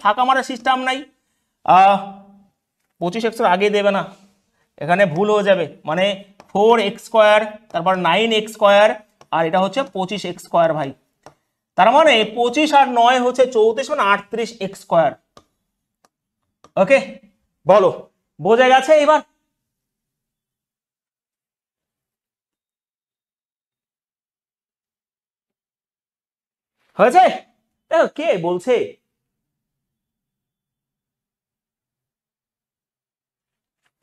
ফাঁকা মারার সিস্টেম নাই। 25x এর আগে দেবে না, এখানে ভুল হয়ে যাবে, মানে 4x স্কয়ার, তারপর 9x স্কয়ার, আর এটা হচ্ছে 25x স্কয়ার ভাই। তার মানে 25 আর 9 হচ্ছে 34, মানে 38x স্কয়ার। ওকে, বলো বোঝা গেছে এবার? হয়েছে? কে বলছে?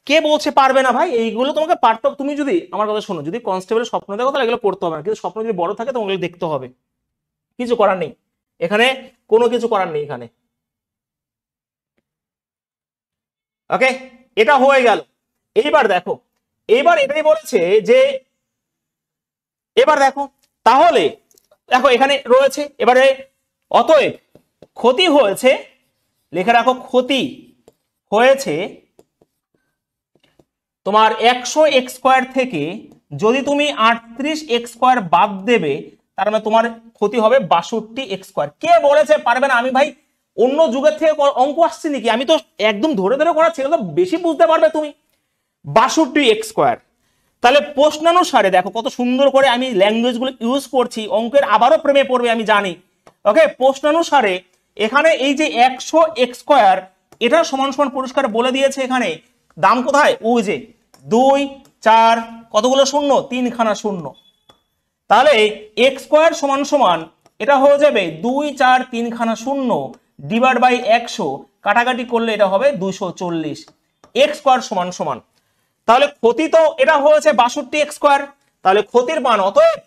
কে বলছে পারবে না ভাই? এইগুলো তোমাকে পারতে হবে। তুমি যদি আমার কথা শোনো, যদি কনস্টেবলের স্বপ্ন দেখো তাহলে এগুলো পড়তে হবে না, কিন্তু স্বপ্ন যদি বড় থাকে তোমাকে দেখতে হবে, কিছু করার নেই এখানে, কোনো কিছু করার নেই এখানে। ওকে, এটা হয়ে গেল। এইবার দেখো, এইবার এটাই বলেছে যে, এবার দেখো তাহলে, দেখো এখানে রয়েছে, এবারে অতএব ক্ষতি হয়েছে, লিখে রাখো ক্ষতি হয়েছে তোমার 100x স্কয়ার থেকে যদি তুমি 38x স্কয়ার বাদ দেবে, তার মানে তোমার ক্ষতি হবে 62x স্কয়ার। কে বলেছে পারবে না? আমি ভাই অন্য যুগের থেকে অঙ্ক আসছে নাকি, আমি তো একদম ধরে ধরে করাচ্ছি, তো বেশি বুঝতে পারবে তুমি। 62x স্কয়ার, তাহলে প্রশ্নানুসারে দেখো কত সুন্দর করে আমি ল্যাঙ্গুয়েজ গুলো ইউজ করছি, অঙ্কের আবারও প্রেমে পড়বে আমি জানি। ওকে, প্রশ্নানুসারে এখানে এই যে 100x স্কয়ার, এটা সমান সমান পরিষ্কার বলে দিয়েছে এখানে দাম কোথায়, ওই যে 2 4 কতগুলো শূন্য, 3খানা শূন্য, তাহলে x স্কয়ার সমান সমান এটা হয়ে যাবে 2 4 3খানা শূন্য ডিভাইড বাই 100, কাটাকাটি করলে এটা হবে 240 x স্কয়ার সমান সমান, তাহলে ক্ষতি তো এটা হয়েছে 62x স্কয়ার, তাহলে ক্ষতির মান অতএব,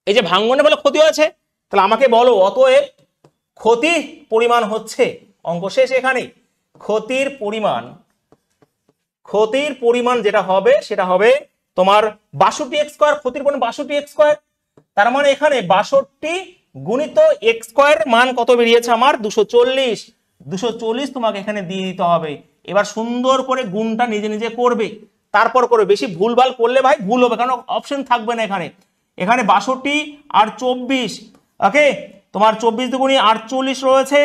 এই যে ভাঙ্গনে বলে ক্ষতি হয়েছে, তাহলে আমাকে বলো অতএব ক্ষতির পরিমাণ হচ্ছে, অঙ্ক শেষ এখানে, ক্ষতির পরিমাণ, ক্ষতির পরিমাণ যেটা হবে সেটা হবে তোমার 62x স্কয়ার, ক্ষতির পরিমাণ 62x স্কয়ার, তার মানে এখানে 62 গুণিত x স্কয়ার মান কত বেরিয়েছে আমার 240, 240 তোমাকে এখানে দিয়ে দিতে হবে। এবার সুন্দর করে গুণটা নিজে নিজে করবে, তারপর করে, বেশি ভুলভাল করলে ভাই ভুল হবে, কারণ অপশন থাকবে না এখানে। এখানে 62 আর 24, ওকে, তোমার 24 দুগুণী 48 রয়েছে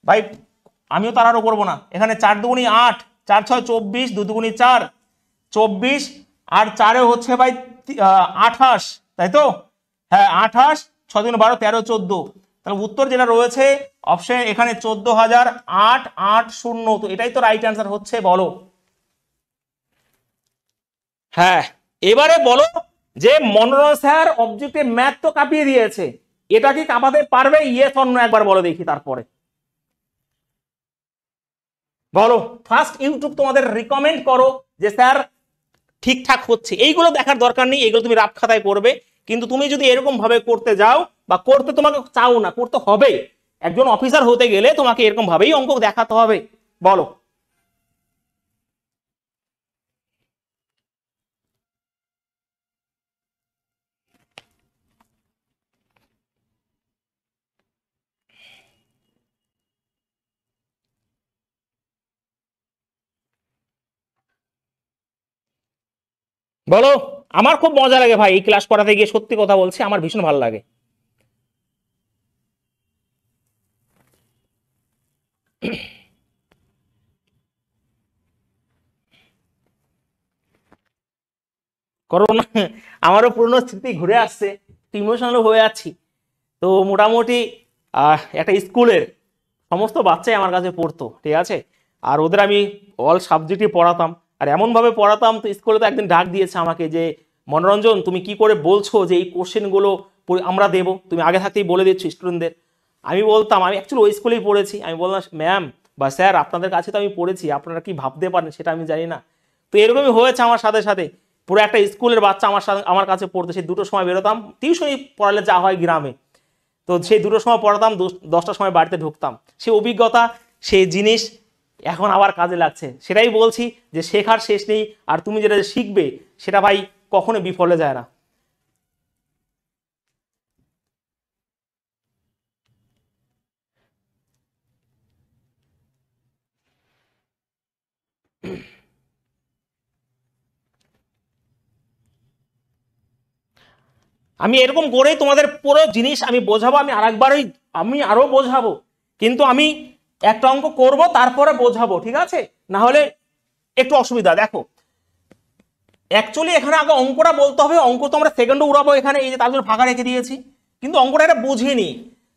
ভাই, আমিও তাড়াহুড়ো করবো না, এখানে 4 দুগুণী 8, 4 6 24, 2 দুগুণী 4 24, আর 4 হচ্ছে ভাই 28, তাই তো? হ্যাঁ 28, 6 দুগুণী 12, 13 14, তাহলে উত্তর যেটা রয়েছে অপশন এখানে 14,880, তো এটাই তো রাইট অ্যান্সার হচ্ছে, বলো। হ্যাঁ, এবারে বলো যে মনোরঞ্জন স্যার অবজেক্টে ম্যাথ তো কাঁপিয়ে দিয়েছে, এটা কি কাঁপাতে পারবে? ইয়েস অর নো একবার বলো দেখি, তারপরে বলো। ফার্স্ট ইউটিউব তোমাদের রিকমেন্ড করো যে স্যার ঠিকঠাক হচ্ছে, এইগুলো দেখার দরকার নেই, এগুলো তুমি রাফ খাতায় করবে, কিন্তু তুমি যদি এরকম ভাবে করতে যাও বা করতে তোমাকে চাও না, করতে হবে, একজন অফিসার হতে গেলে তোমাকে এরকম ভাবেই অঙ্ক দেখাতে হবে, বলো। বলো, আমার খুব মজা লাগে ভাই এই ক্লাস করাতে গিয়ে, সত্যি কথা বলছি আমার ভীষণ ভালো লাগে। করো না, আমারও পুরনো স্মৃতি ঘুরে আসছে, ইমোশনাল হয়ে যাচ্ছি। তো মোটামুটি একটা স্কুলের সমস্ত বাচ্চাই আমার কাছে পড়তো, ঠিক আছে, আর ওদের আমি অল সাবজেক্টই পড়াতাম, আর এমনভাবে পড়াতাম, তো স্কুলে তো একদিন ডাক দিয়েছে আমাকে যে মনোরঞ্জন তুমি কি করে বলছো যে এই কোশ্চেনগুলো আমরা দেবো, তুমি আগে থাকতেই বলে দিচ্ছ স্টুডেন্টদের। আমি বলতাম আমি অ্যাকচুয়ালি ওই স্কুলেই পড়েছি, আমি বললাম ম্যাম বা স্যার আপনাদের কাছে তো আমি পড়েছি, আপনারা কি ভাবতে পারেন সেটা আমি জানি না। তো এরকমই হয়েছে আমার সাথে সাথে, পুরো একটা স্কুলের বাচ্চা আমার সাথে আমার কাছে পড়তে, সেই দুটোর সময় বেরোতাম, টিউশনি পড়ালে যা হয় গ্রামে, তো সেই দুটোর সময় পড়াতাম, 10টার সময় বাড়িতে ঢুকতাম, সেই অভিজ্ঞতা, সেই জিনিস এখন আবার কাজে লাগছে। সেটাই বলছি যে শেখার শেষ নেই, আর তুমি যেটা শিখবে সেটা ভাই কখনো বিফলে যায় না। আমি এরকম করেই তোমাদের পুরো জিনিস আমি বোঝাবো, আমি আরো বোঝাবো, কিন্তু আমি একটা অঙ্ক করব তারপরে বোঝাবো, ঠিক আছে? না হলে একটু অসুবিধা। দেখো অ্যাকচুয়ালি এখানে আগে অঙ্কটা বলতে হবে, অঙ্ক তো আমরা সেকেন্ডে উড়াবো এখানে, এই যে তার জন্য ফাঁকা রেখে দিয়েছি, কিন্তু অঙ্কটা এটা বুঝিনি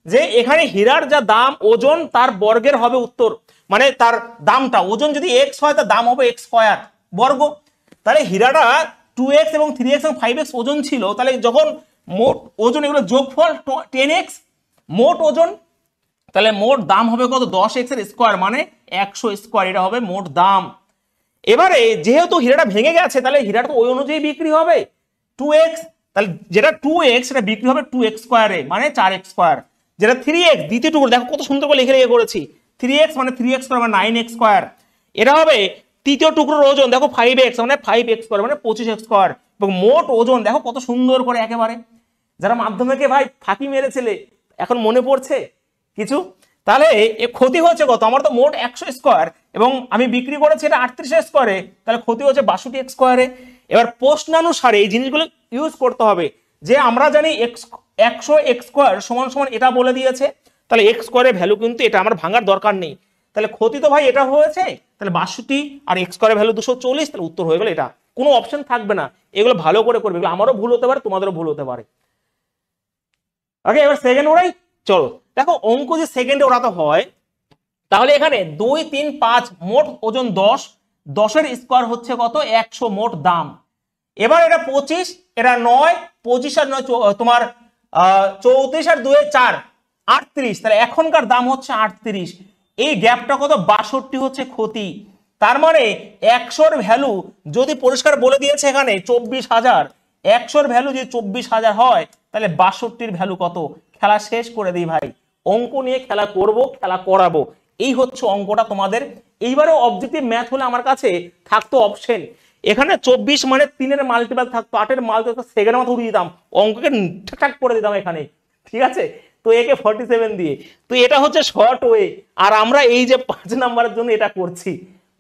যে এখানে হীরার যা দাম ওজন তার বর্গের হবে উত্তর, মানে তার দামটা ওজন যদি এক্স হয় তার দাম হবে এক্স স্কয়ার বর্গ। তাহলে হীরাটা 2x এবং 3x এবং 5x ওজন ছিল, তাহলে যখন মোট ওজন এগুলো যোগফল 10x মোট ওজন, তাহলে মোট দাম হবে কত? 10x এর স্কয়ার মানে 100 স্কয়ার, এটা হবে মোট দাম। এবারে যেহেতু হীরাটা ভেঙে গেছে তাহলে হীরাটা তো ওই অনুযায়ী বিক্রি হবে 2x, তাহলে যেটা 2x সেটা বিক্রি হবে 2x স্কয়ারে মানে 4x স্কয়ার। যেটা 3x দ্বিতীয় টুকরো দেখো কত সুন্দর করে লিখে লিখে করেছি, 3x মানে 3x স্কয়ার মানে 9x স্কয়ার। এটা হবে তৃতীয় টুকরোর ওজন দেখো 5x মানে 5x স্কয়ার মানে 25x স্কয়ার, এবং মোট ওজন দেখো কত সুন্দর করে একেবারে। যারা মাধ্যমিকে ভাই ফাঁকি মেরেছিলে এখন মনে পড়ছে কিছু? তাহলে এ ক্ষতি হচ্ছে কত? আমার তো মোট 100 স্কয়ার এবং আমি বিক্রি করেছি এটা 38 স্কয়ারে, তাহলে ক্ষতি হচ্ছে 62 স্কয়ারে। এবার প্রশ্নানুসারে এই জিনিসগুলো ইউজ করতে হবে, যে আমরা জানি 100 এক্স স্কয়ার সমান সমান এটা বলে দিয়েছে, তাহলে এক্স স্কয়ারের ভ্যালু কিন্তু এটা আমার ভাঙার দরকার নেই, তাহলে ক্ষতি তো ভাই এটা হয়েছে, তাহলে 62 আর এক্স স্কয়ারের ভ্যালু 240, তাহলে উত্তর হয়ে গেল এটা, কোনো অপশন থাকবে না। এগুলো ভালো করে করবে, এগুলো আমারও ভুল হতে পারে তোমাদেরও ভুল হতে পারে। ওকে, এবার সেকেন্ড ওরাই চলো। দেখো অঙ্ক যে সেকেন্ডে ওরাতে হয়, তাহলে এখানে 2 3 5 মোট ওজন 10, 10 এর স্কয়ার হচ্ছে কত? 100 মোট দাম। এবার এটা 25, এটা 9, 25 আর 9 তোমার 34 আর 2 4 38, তাহলে এখনকার দাম হচ্ছে 38, এই গ্যাপটা কত? 62 হচ্ছে ক্ষতি। তার মানে 100 এর ভ্যালু যদি পরিষ্কার বলে দিয়েছে এখানে 24,000, 100 এর ভ্যালু যদি 24,000 হয় তাহলে 62 ভ্যালু কত? খেলা শেষ করে দিই ভাই, অঙ্ক নিয়ে খেলা করব, খেলা করাবো, এই হচ্ছে অঙ্কটা তোমাদের। এইবারে অবজেক্টিভ ম্যাথ হলে আমার কাছে থাকতো অপশন, এখানে 24 মানে 3 এর মাল্টিপল থাকতো, 8 এর মাল্টিপল সেকেন্ডের মতো উড়িয়ে দিতাম, অঙ্ককে ঠাক করে দিতাম এখানে, ঠিক আছে? তো একে 47 দিয়ে, তো এটা হচ্ছে শর্ট ওয়ে, আর আমরা এই যে 5 নাম্বারের জন্য এটা করছি।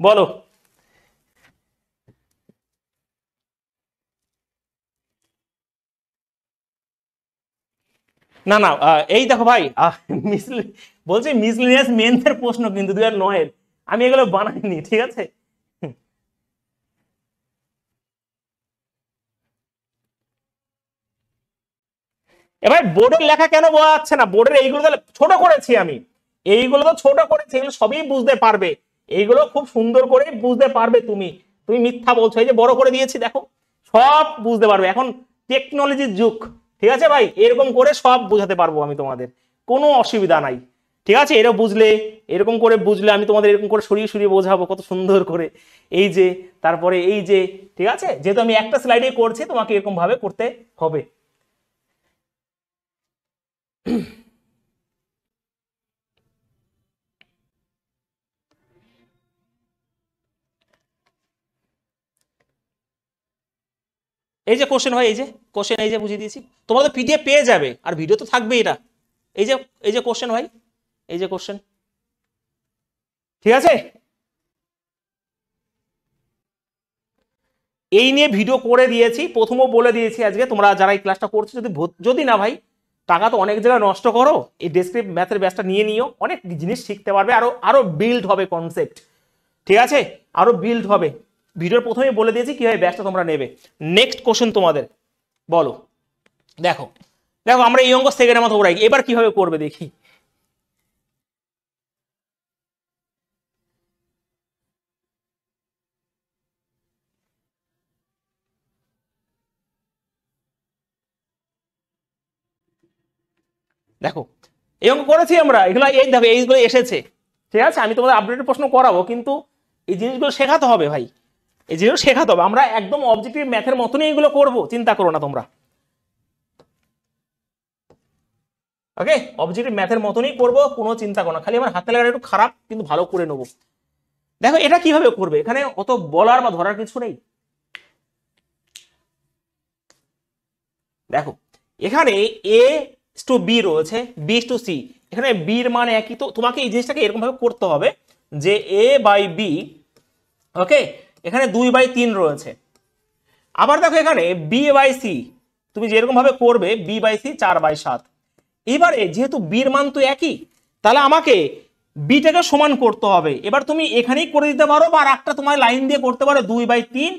বলো না না এই দেখো ভাই বলছি মিসলিনিয়াস মেন্সের প্রশ্ন কিন্তু 2009 এর, আমি এগুলো বানাইনি, ঠিক আছে? এবার বোর্ডের লেখা কেন বোঝা যাচ্ছে না? বোর্ডের এইগুলো তো ছোট করেছি আমি, এইগুলো তো ছোট করেছি, এগুলো সবই বুঝতে পারবে, এইগুলো খুব সুন্দর করে বুঝতে পারবে। তুমি তুমি মিথ্যা বলছো, এই যে বড় করে দিয়েছি দেখো, সব বুঝতে পারবে, এখন টেকনোলজির যুগ, ঠিক আছে ভাই? এরকম করে সব বুঝাতে পারবো আমি তোমাদের, কোনো অসুবিধা নাই, ঠিক আছে? এরা বুঝলে, এরকম করে বুঝলে আমি তোমাদের এরকম করে সরিয়ে সরিয়ে বোঝাবো কত সুন্দর করে, এই যে তারপরে এই যে, ঠিক আছে? যেহেতু আমি একটা স্লাইডে করছি তোমাকে এরকম ভাবে করতে হবে। এই যে কোশ্চেন ভাই, এই যে কোশ্চেন, এই যে বুঝিয়ে দিয়েছি, তোমরা তো পিডিএফ পেয়ে যাবে আর ভিডিও তো থাকবে এটা, এই যে, এই যে কোশ্চেন ভাই, এই যে কোশ্চেন, ঠিক আছে? এই নিয়ে ভিডিও করে দিয়েছি, প্রথমও বলে দিয়েছি আজকে, তোমরা যারা এই ক্লাসটা করছো যদি যদি না ভাই, টাকা তো অনেক জায়গায় নষ্ট করো, এই ডেসক্রিপ ম্যাথের ব্যাচটা নিয়ে নিও, অনেক জিনিস শিখতে পারবে, আরো আরো বিল্ড হবে কনসেপ্ট, ঠিক আছে? আরো বিল্ড হবে। ভিডিওর প্রথমেই বলে দিয়েছি কিভাবে ব্যাচটা তোমরা নেবে। নেক্সট কোশ্চেন তোমাদের, বলো। দেখো দেখো আমরা এই অঙ্ক সেকেন্ডের মতো ওরাই, এবার কিভাবে করবে দেখি। দেখো এই অঙ্ক করেছি আমরা, এগুলো এই দেখো এইগুলো এসেছে, ঠিক আছে? আমি তোমাদের আপডেটেড প্রশ্ন করাবো, কিন্তু এই জিনিসগুলো শেখাতে হবে ভাই, এই জিনিসগুলো শেখাতে হবে, আমরা একদম অবজেক্টিভ ম্যাথের মতনই এগুলো করবো, চিন্তা করো না তোমরা। ওকে, অবজেক্টিভ ম্যাথের মতনই করবো, কোনো চিন্তা করো না, খালি আমার হাতে লাগাটা একটু খারাপ কিন্তু ভালো করে নেবো। দেখো এটা কিভাবে করবে, এখানে অত বলার বা ধরার কিছু নেই। দেখো এখানে এ টু বি রয়েছে, বি টু সি, এখানে বির মান একই, তো তোমাকে এই জিনিসটাকে এরকম ভাবে করতে হবে যে এ বাই বি, ওকে, এখানে 2/3 রয়েছে। আবার দেখো এখানে বি বাই সি, তুমি যেরকম ভাবে করবে বি বাই সি 4/7। এবারে যেহেতু বির মান তো একই, তাহলে আমাকে বিটাকে সমান করতে হবে। এবার তুমি এখানেই করে দিতে পারো বা একটা তোমার লাইন দিয়ে করতে পারো 2/3,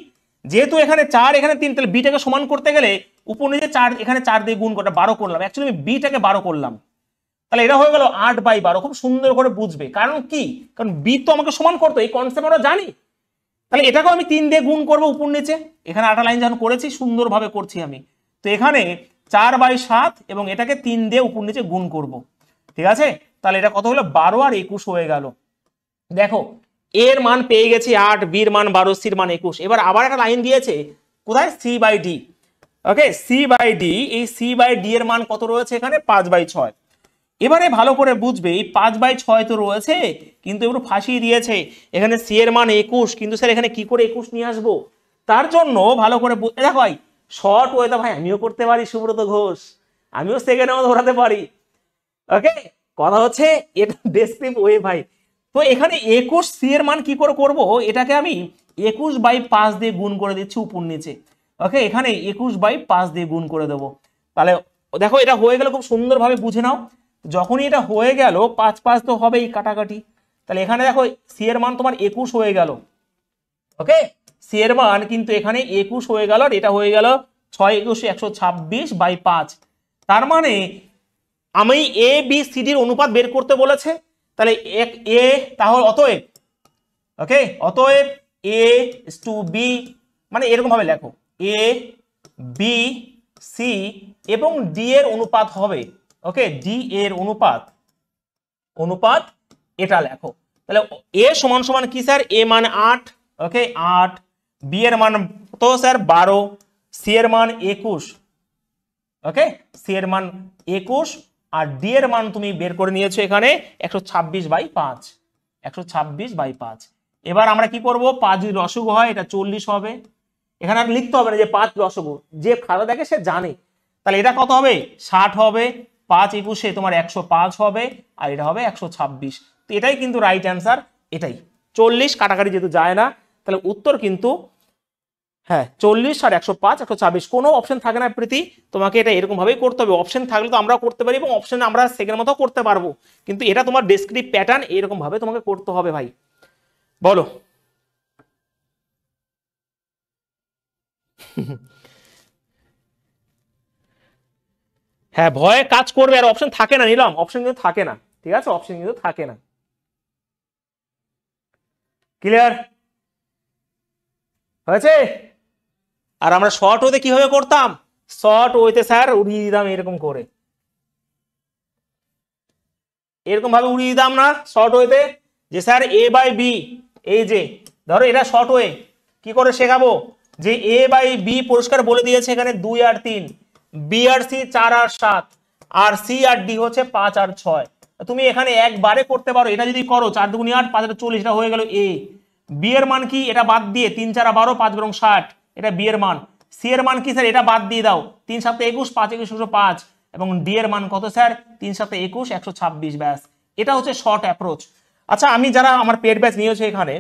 যেহেতু এখানে 4 এখানে 3, তাহলে বিটাকে সমান করতে গেলে উপর নিচে 4, এখানে 4 দিয়ে গুণ করে 12 করলাম, অ্যাকচুয়ালি আমি বিটাকে 12 করলাম, তাহলে এটা হয়ে গেল 8/12। খুব সুন্দর করে বুঝবে, কারণ কি, কারণ বি তো আমাকে সমান করতো, এই কনসেপ্ট আমরা জানি। তাহলে এটাকেও আমি 3 দিয়ে গুণ করবো উপর নিচে, এখানে 8 লাইন যখন করেছি সুন্দরভাবে করছি আমি, তো এখানে 4/7 এবং এটাকে 3 দিয়ে উপর নিচে গুণ করব, ঠিক আছে। তাহলে এটা কত হলো, 12 আর 21 হয়ে গেল। দেখো এর মান পেয়ে গেছি 8, বির মান 12, সির মান 21। এবার আবার একটা লাইন দিয়েছে কোথায়, C by D, okay, C by D, এই সি বাই ডি এর মান কত রয়েছে এখানে, 5/6। এবারে ভালো করে বুঝবে, এই 5/6 তো রয়েছে, কিন্তু একটু ফাঁসিয়ে দিয়েছে, এখানে সি এর মান 21, কিন্তু স্যার এখানে কি করে 21 নিয়ে আসবো, তার জন্য ভালো করে দেখো ভাই, শর্ট ওয়েতে ভাই আমিও করতে পারি, সুব্রত ঘোষ, আমিও সেকেন্ডে ধরাতে পারি, ওকে। কথা হচ্ছে এটা ডেসক্রিপ ওয়ে ভাই। তো এখানে 21 সি এর মান কি করে করব, এটাকে আমি 21/5 দিয়ে গুণ করে দিচ্ছি উপর নিচে, ওকে, এখানে 21/5 দিয়ে গুণ করে দেবো। তাহলে দেখো এটা হয়ে গেল, খুব সুন্দরভাবে বুঝে নাও, যখনই এটা হয়ে গেল 5/5 তো হবেই কাটাকাটি, তাহলে এখানে দেখো সি এর মান তোমার 21 হয়ে গেল, ওকে, সি এর মান কিন্তু এখানে 21 হয়ে গেল, আর এটা হয়ে গেল 6 21 126/5। তার মানে আমি এ বি সি ডির অনুপাত বের করতে বলেছে, তাহলে এ, তাহলে অতএব, ওকে, অতএব এ টু বি, মানে এরকম ভাবে লেখো, এ বি সি এবং ডি এর অনুপাত হবে, ওকে, ডি এর অনুপাত, অনুপাত এটা লেখো। তাহলে এ সমান সমান কি স্যার, এ মান 8, ওকে 8, বি এর মান তো স্যার 12, সি এর মান 21, ওকে, সি এর মান 21, আর ডি এর মান তুমি বের করে নিয়েছো এখানে 126/5, 126/5। এবার আমরা কি করব, 5 যদি লসাগু হয় এটা 40 হবে, এখানে আর লিখতে হবে না যে 5 লসাগু, যে খাতা দেখে সে জানে। তাহলে এটা কত হবে, 60 হবে, 5 21 তোমার 105 হবে, আর এটা হবে 126। তো এটাই কিন্তু রাইট অ্যান্সার, এটাই 40 কাটাকাটি যেহেতু যায় না, তাহলে উত্তর কিন্তু হ্যাঁ 40 আর 105 126, কোনো অপশন থাকে না প্রীতি, তোমাকে এটা এরকম ভাবেই করতে হবে। অপশন থাকলে তো আমরা করতে পারি এবং অপশন আমরা সেকেন্ড মতো করতে পারবো, কিন্তু এটা তোমার ডেসক্রিপ প্যাটার্ন এরকম ভাবে তোমাকে করতে হবে ভাই। বলো হ্যাঁ, ভয়ে কাজ করবে, আর অপশন থাকে না, নিলাম অপশন কিন্তু থাকে না, ঠিক আছে, অপশন কিন্তু থাকে না। ক্লিয়ার হয়েছে? আর আমরা শর্ট ওয়েতে কিভাবে করতাম, শর্ট ওয়েতে স্যার উড়িয়ে দিতাম এরকম করে, এরকম ভাবে উড়িয়ে দিতাম না শর্ট ওয়েতে, যে স্যার এ বাই বি, এই যে ধরো এটা শর্ট ওয়ে, কি করে শেখাবো, যে এ বাই বি পরিষ্কার বলে দিয়েছে এখানে 2 আর 3, বি আর সি 4 আর 7, আর সি আর ডি হচ্ছে 5 আর 6। তুমি এখানে একবারে করতে পারো, এটা যদি করো 4 2 8 5 40, এটা হয়ে গেল এ। বি এর মান কি, এটা বাদ দিয়ে 3 4 12 5 বরং 60, এটা বি এর মান। সি এর মান কি স্যার, এটা বাদ দিয়ে দাও, 3 7 21 5 21 105, এবং ডি এর মান কত স্যার, 3 7 21 126, ব্যাস। এটা হচ্ছে শর্ট অ্যাপ্রোচ। আচ্ছা আমি যারা আমার পেড ব্যাচ নিয়েছে এখানে,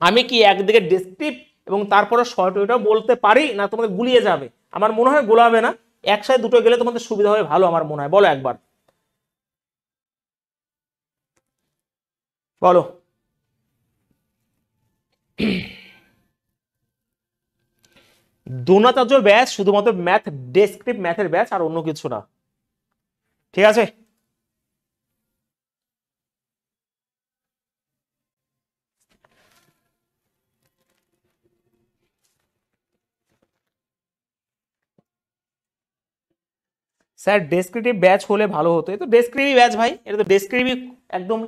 আমি কি একদিকে ডেসক্রিপ এবং তারপরে শর্ট ওয়েটাও বলতে পারি, না তোমাদের গুলিয়ে যাবে? আমার মনে হয় গোলাবে না, একসাথে দুটো গেলে তোমাদের সুবিধা হবে ভালো, আমার মনে হয়। বলো একবার, বলো। দ্রোণাচার্য ব্যাচ শুধুমাত্র ম্যাথ, ডেসক্রিপ ম্যাথের ব্যাচ, আর অন্য কিছু না, ঠিক আছে? স্যার ডেসক্রিপটিভ ব্যাচ হলে ভালো হতো, এই তো ডেসক্রিপটিভ ব্যাচ ভাই, এটা তো ডেসক্রিপটিভ একদম।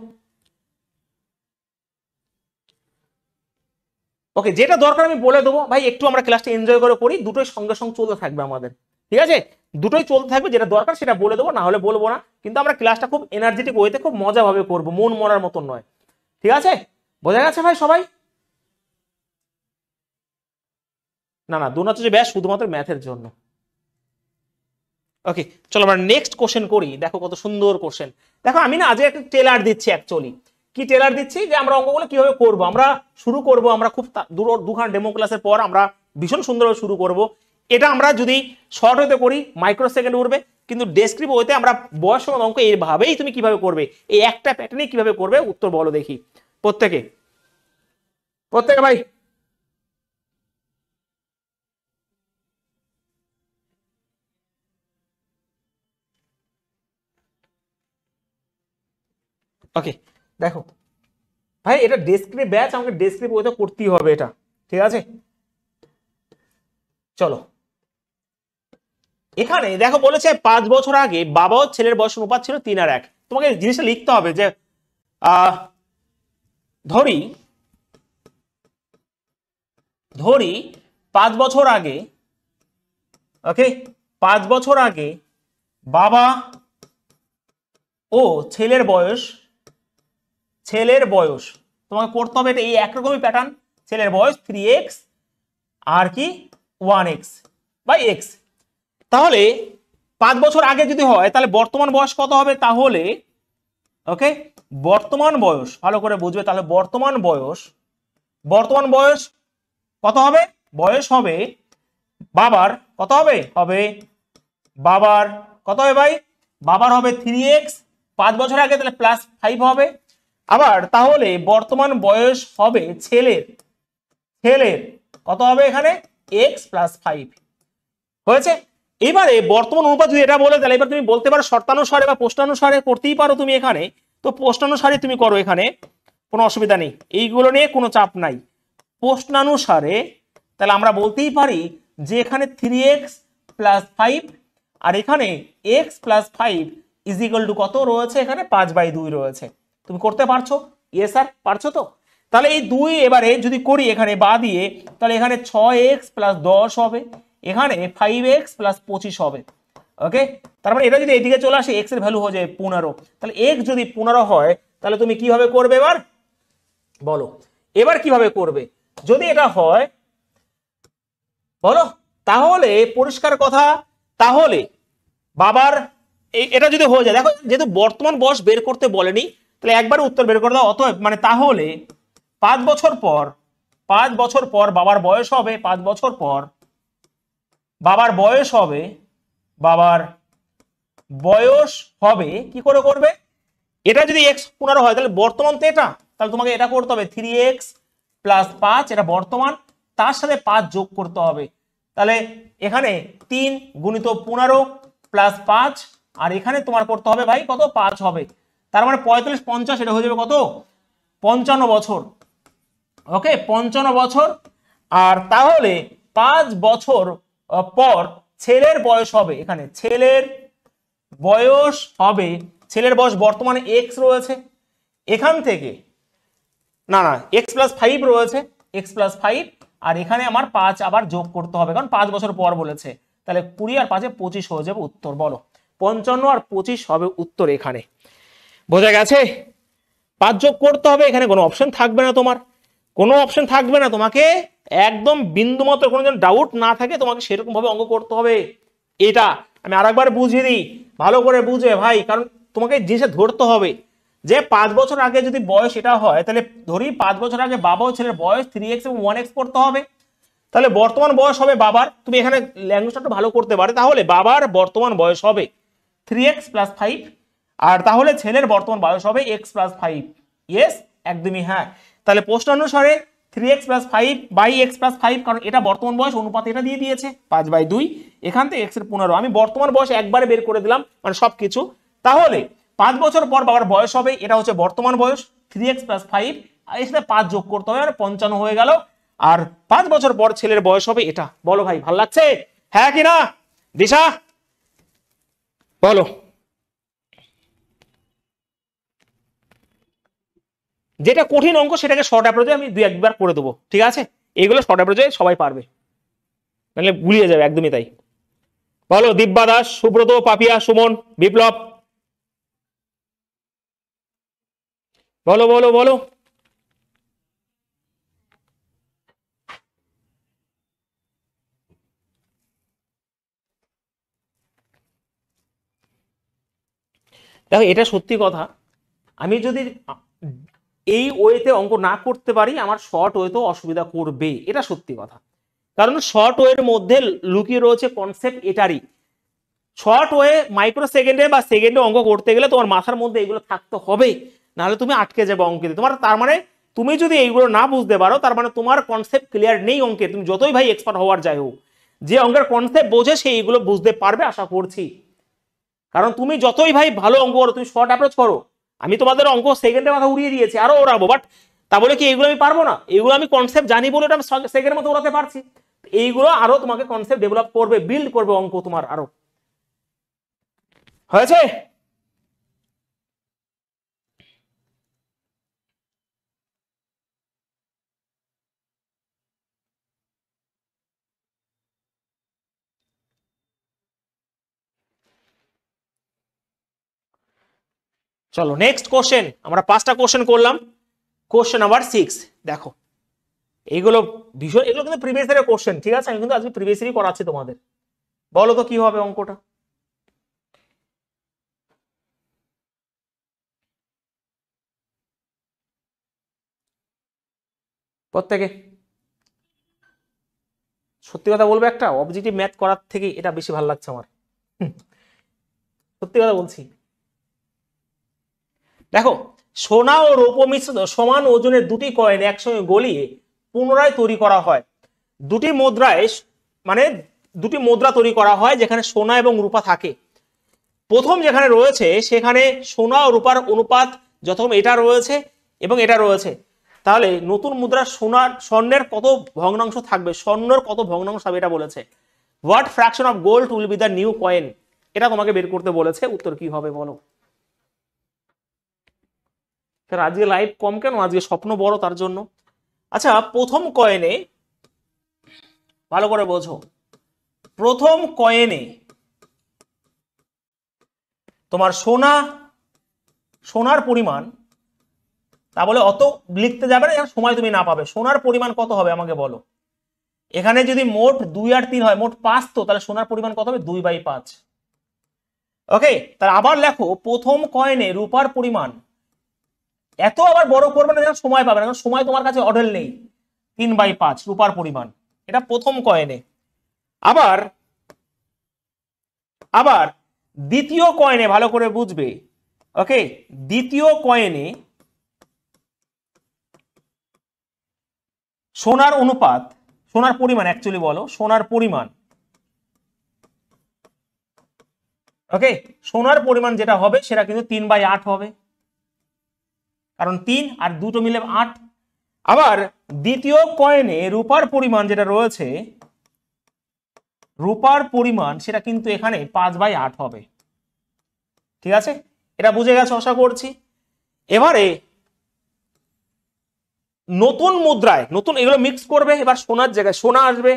ওকে, যেটা দরকার আমি বলে দেবো ভাই, একটু আমরা ক্লাসটা এনজয় করে করি, দুটোই সঙ্গে সঙ্গে চলতে থাকবে আমাদের, ঠিক আছে, দুটোই চলতে থাকবে, যেটা দরকার সেটা বলে দেবো, না হলে বলবো না, কিন্তু আমরা ক্লাসটা খুব এনার্জেটিক ওয়েতে খুব মজা ভাবে করবো, মন মরার মতন নয়, ঠিক আছে? বোঝা গেছে ভাই সবাই? না না, 2 ব্যাস শুধুমাত্র ম্যাথের জন্য। ওকে, চলো আমরা নেক্সট কোশ্চেন করি। দেখো কত সুন্দর কোশ্চেন। দেখো আমি না আজকে একটা টেলার দিচ্ছি, অ্যাকচুয়ালি কি টেলার দিচ্ছি যে আমরা অঙ্কগুলো কিভাবে করব। আমরা শুরু করব, আমরা খুব দুখানা ডেমো ক্লাসের পর আমরা ভীষণ সুন্দরভাবে শুরু করব। এটা আমরা যদি শর্ট হতে করি মাইক্রো সেকেন্ড উঠবে, কিন্তু ডেসক্রিপ্ট হইতে আমরা বয়স সমান অঙ্ক এইভাবেই তুমি কিভাবে করবে, এই একটা প্যাটার্নে কিভাবে করবে, উত্তর বলো দেখি প্রত্যেকে প্রত্যেকে ভাই। ওকে দেখো ভাই, এটা ডেসক্রিপ্ট ব্যাচ, আমাকে ডেসক্রিপ্ট ওইটা করতেই হবে এটা, ঠিক আছে? চলো এখানে দেখো বলেছে 5 বছর আগে বাবা ও ছেলের বয়স অনুপাত ছিল 3:1। তোমাকে জিনিসটা লিখতে হবে যে ধরি ধরি 5 বছর আগে, ওকে 5 বছর আগে বাবা ও ছেলের বয়স তোমাকে করতে হবে এটা এই একরকমই প্যাটার্ন। ছেলের বয়স 3x আর কি 1x বাই x। তাহলে 5 বছর আগে যদি হয় তাহলে বর্তমান বয়স কত হবে? তাহলে ওকে বর্তমান বয়স ভালো করে বুঝবে, তাহলে বর্তমান বয়স কত হবে? বয়স হবে বাবার কত হবে? বাবার কত হবে ভাই? বাবার হবে 3x, 5 বছর আগে তাহলে +5 হবে। আবার তাহলে বর্তমান বয়স হবে ছেলের কত হবে? এখানে x + 5 হয়েছে। এবারে বর্তমান অনুপাত যদি এটা বলে তাহলে এবার তুমি বলতে পারো শর্তানুসারে বা প্রশ্নানুসারে করতেই পারো তুমি এখানে। তো প্রশ্নানুসারে তুমি করো, এখানে কোনো অসুবিধা নেই, এইগুলো নিয়ে কোনো চাপ নাই। প্রশ্নানুসারে তাহলে আমরা বলতেই পারি যে এখানে 3x + 5 আর এখানে x + 5 = কত রয়েছে? এখানে 5/2 রয়েছে। তুমি করতে পারছো? ইয়েস স্যার পারছো তো? তাহলে এই 2 এবারে যদি করি এখানে বা দিয়ে, তাহলে এখানে 6x + 10 হবে, এখানে 5x + 25 হবে। ওকে, তার মানে এটা যদি এদিকে চলে আসে x এর ভ্যালু হয়ে যায় 15। তাহলে x যদি 15 হয় তাহলে তুমি কিভাবে করবে এবার বলো? এবার কিভাবে করবে যদি এটা হয় বলো? তাহলে পরিষ্কার কথা, তাহলে বাবার এটা যদি হয়ে যায়, দেখো যেহেতু বর্তমান বয়স বের করতে বলেনি তাহলে একবার উত্তর বের করে দাও। অতএব মানে তাহলে 5 বছর পর বাবার বয়স হবে, 5 বছর পর বাবার বয়স হবে কি করে করবে? এটা যদি x 15 হয় তাহলে বর্তমান তো এটা, তাহলে তোমাকে এটা করতে হবে 3x + 5, এটা বর্তমান, তার সাথে 5 যোগ করতে হবে। তাহলে এখানে 3 × 15 + 5 আর এখানে তোমার করতে হবে ভাই কত? 5 হবে। তার মানে 45 50 এটা হয়ে যাবে কত? 55 বছর। ওকে 55 বছর। আর তাহলে 5 বছর পর ছেলের বয়স হবে, এখানে ছেলের বয়স বর্তমানে x রয়েছে, এখান থেকে না x + 5 রয়েছে, x + 5 আর এখানে আমার 5 আবার যোগ করতে হবে কারণ 5 বছর পর বলেছে। তাহলে 20 আর 5 25 হয়ে যাবে উত্তর। বলো 55 আর 25 হবে উত্তর এখানে। বোঝা গেছে? 5 যোগ করতে হবে, এখানে কোনো অপশন থাকবে না, তোমাকে একদম বিন্দু মাত্র কোনো যেন ডাউট না থাকে, তোমাকে সেরকম ভাবে অঙ্ক করতে হবে। এটা আমি আরেকবার বুঝিয়ে দিই ভালো করে বুঝে ভাই, কারণ তোমাকে জিনিসটা ধরতে হবে যে 5 বছর আগে যদি বয়স এটা হয় তাহলে ধরি 5 বছর আগে বাবা ও ছেলের বয়স 3x এবং 1x করতে হবে। তাহলে বর্তমান বয়স হবে বাবার, তুমি এখানে ল্যাঙ্গুয়েজটা একটু ভালো করতে পারে, তাহলে বাবার বর্তমান বয়স হবে 3x + 5 আর তাহলে ছেলের বর্তমান বয়স হবে x + 5। ইয়েস একদমই হ্যাঁ। তাহলে প্রশ্নানুসারে 3x + 5 বাই x + 5, কারণ এটা বর্তমান বয়স অনুপাত এটা দিয়ে দিয়েছে 5/2, এখান থেকে x এর 15। আমি বর্তমান বয়স একবারে বের করে দিলাম মানে সবকিছু। তাহলে 5 বছর পর বাবার বয়স হবে, এটা হচ্ছে বর্তমান বয়স 3x + 5 আর এর সাথে 5 যোগ করতে হবে, আর 55 হয়ে গেল। আর 5 বছর পর ছেলের বয়স হবে এটা। বলো ভাই ভালো লাগছে? হ্যাঁ কি না? দিশা বলো। যেটা কঠিন অঙ্ক সেটাকে শর্ট অ্যাপ্রোচে আমি 2-1বার করে দেবো, ঠিক আছে? এগুলো শর্ট অ্যাপ্রোচে সবাই পারবে, মানে গুলিয়ে যাবে, একদমই তাই। বলো দিব্যা দাস, সুব্রত, পাপিয়া, সুমন, বিপ্লব, বলো বলো বলো। দেখো এটা সত্যি কথা, আমি যদি এই ওয়েতে অঙ্ক না করতে পারি আমার শর্ট ওয়েতেও অসুবিধা করবে, এটা সত্যি কথা। কারণ শর্ট ওয়ের মধ্যে লুকিয়ে রয়েছে কনসেপ্ট এটারই। শর্ট ওয়ে মাইক্রো সেকেন্ডে বা সেকেন্ডে অঙ্ক করতে গেলে তোমার মাথার মধ্যে এগুলো থাকতে হবে, নাহলে তুমি আটকে যাবে অঙ্কে। তোমার তার মানে তুমি যদি এইগুলো না বুঝতে পারো তার মানে তোমার কনসেপ্ট ক্লিয়ার নেই অঙ্কে। তুমি যতই ভাই এক্সপার্ট হওয়ার যাই হোক, যে অঙ্কের কনসেপ্ট বোঝে সে এইগুলো বুঝতে পারবে আশা করছি। কারণ তুমি যতই ভাই ভালো অঙ্ক করো, তুমি শর্ট অ্যাপ্রোচ করো, আমি তোমাদের অঙ্ক সেকেন্ডের মাথা উড়িয়ে দিয়েছি, আরো ওড়াবো, বাট তা বলে কি এইগুলো আমি পারবো না? এইগুলো আমি কনসেপ্ট জানি বলে আমি সেকেন্ডের মতো ওড়াতে পারছি। এইগুলো আরো তোমাকে কনসেপ্ট ডেভেলপ করবে, বিল্ড করবে অঙ্ক তোমার আরো। হয়েছে? চলো নেক্সট কোশ্চেন, আমরা 5টা কোশ্চেন করলাম। কোশ্চেন নাম্বার 6 দেখো, এইগুলো ভীষণ, এগুলো কিন্তু প্রিভিয়াস ইয়ারের কোশ্চেন, ঠিক আছে? আমি কিন্তু আজকে প্রিভিয়াস ইয়ারই করাচ্ছি তোমাদের। বলো তো কি হবে অঙ্কটা? প্রত্যেকে সত্যি কথা বলবে, একটা অবজেক্টিভ ম্যাথ করার থেকে এটা বেশি ভালো লাগছে আমার, সত্যি কথা বলছি। দেখো, সোনা ও রৌপ্য মিশ্রিত সমান ওজনের দুটি কয়েন একসঙ্গে গলিয়ে পুনরায় তৈরি করা হয়। দুটি মুদ্রায় মানে দুটি মুদ্রা তৈরি করা হয় যেখানে সোনা এবং রূপা থাকে। প্রথম যেখানে রয়েছে সেখানে সোনা ও রূপার অনুপাত যথাক্রমে এটা রয়েছে এবং এটা রয়েছে। তাহলে নতুন মুদ্রার স্বর্ণের কত ভগ্নাংশ থাকবে, স্বর্ণের কত ভগ্নাংশ হবে এটা বলেছে। What fraction of gold will be the new coin, এটা তোমাকে বের করতে বলেছে। উত্তর কি হবে বলো? স্যার আজকে লাইভ কম কেন? আজকে স্বপ্ন বড় তার জন্য। আচ্ছা, প্রথম কয়েনে ভালো করে বোঝো, প্রথম কয়েনে তোমার সোনার পরিমাণ, তা বলে অত লিখতে যাবে না সময় তুমি না পাবে। সোনার পরিমাণ কত হবে আমাকে বলো? এখানে যদি মোট 2 আর 3 হয়, মোট 5, তো তাহলে সোনার পরিমাণ কত হবে? 2/5। ওকে, তাহলে আবার লেখো প্রথম কয়েনে রূপার পরিমাণ, এত আবার বড় করবে না, সময় পাবে না, কারণ সময় তোমার কাছে অঢেল নেই। 3/5 রূপার পরিমাণ, এটা প্রথম কয়েনে। আবার আবার দ্বিতীয় কয়েনে ভালো করে বুঝবে, ওকে, দ্বিতীয় কয়েনে সোনার অনুপাত, সোনার পরিমাণ অ্যাকচুয়ালি বলো, সোনার পরিমাণ, ওকে, সোনার পরিমাণ যেটা হবে সেটা কিন্তু 3/8 হবে, কারণ 3 আর 2 মিলে 8। আবার দ্বিতীয় কয়েনে রূপার পরিমাণ যেটা রয়েছে, রূপার পরিমাণ সেটা কিন্তু এখানে 5/8 হবে। ঠিক আছে, এটা বুঝে গেছো আশা করছি। এবারে নতুন মুদ্রায়, নতুন এগুলো মিক্স করবে, এবার সোনার জায়গায় সোনা আসবে,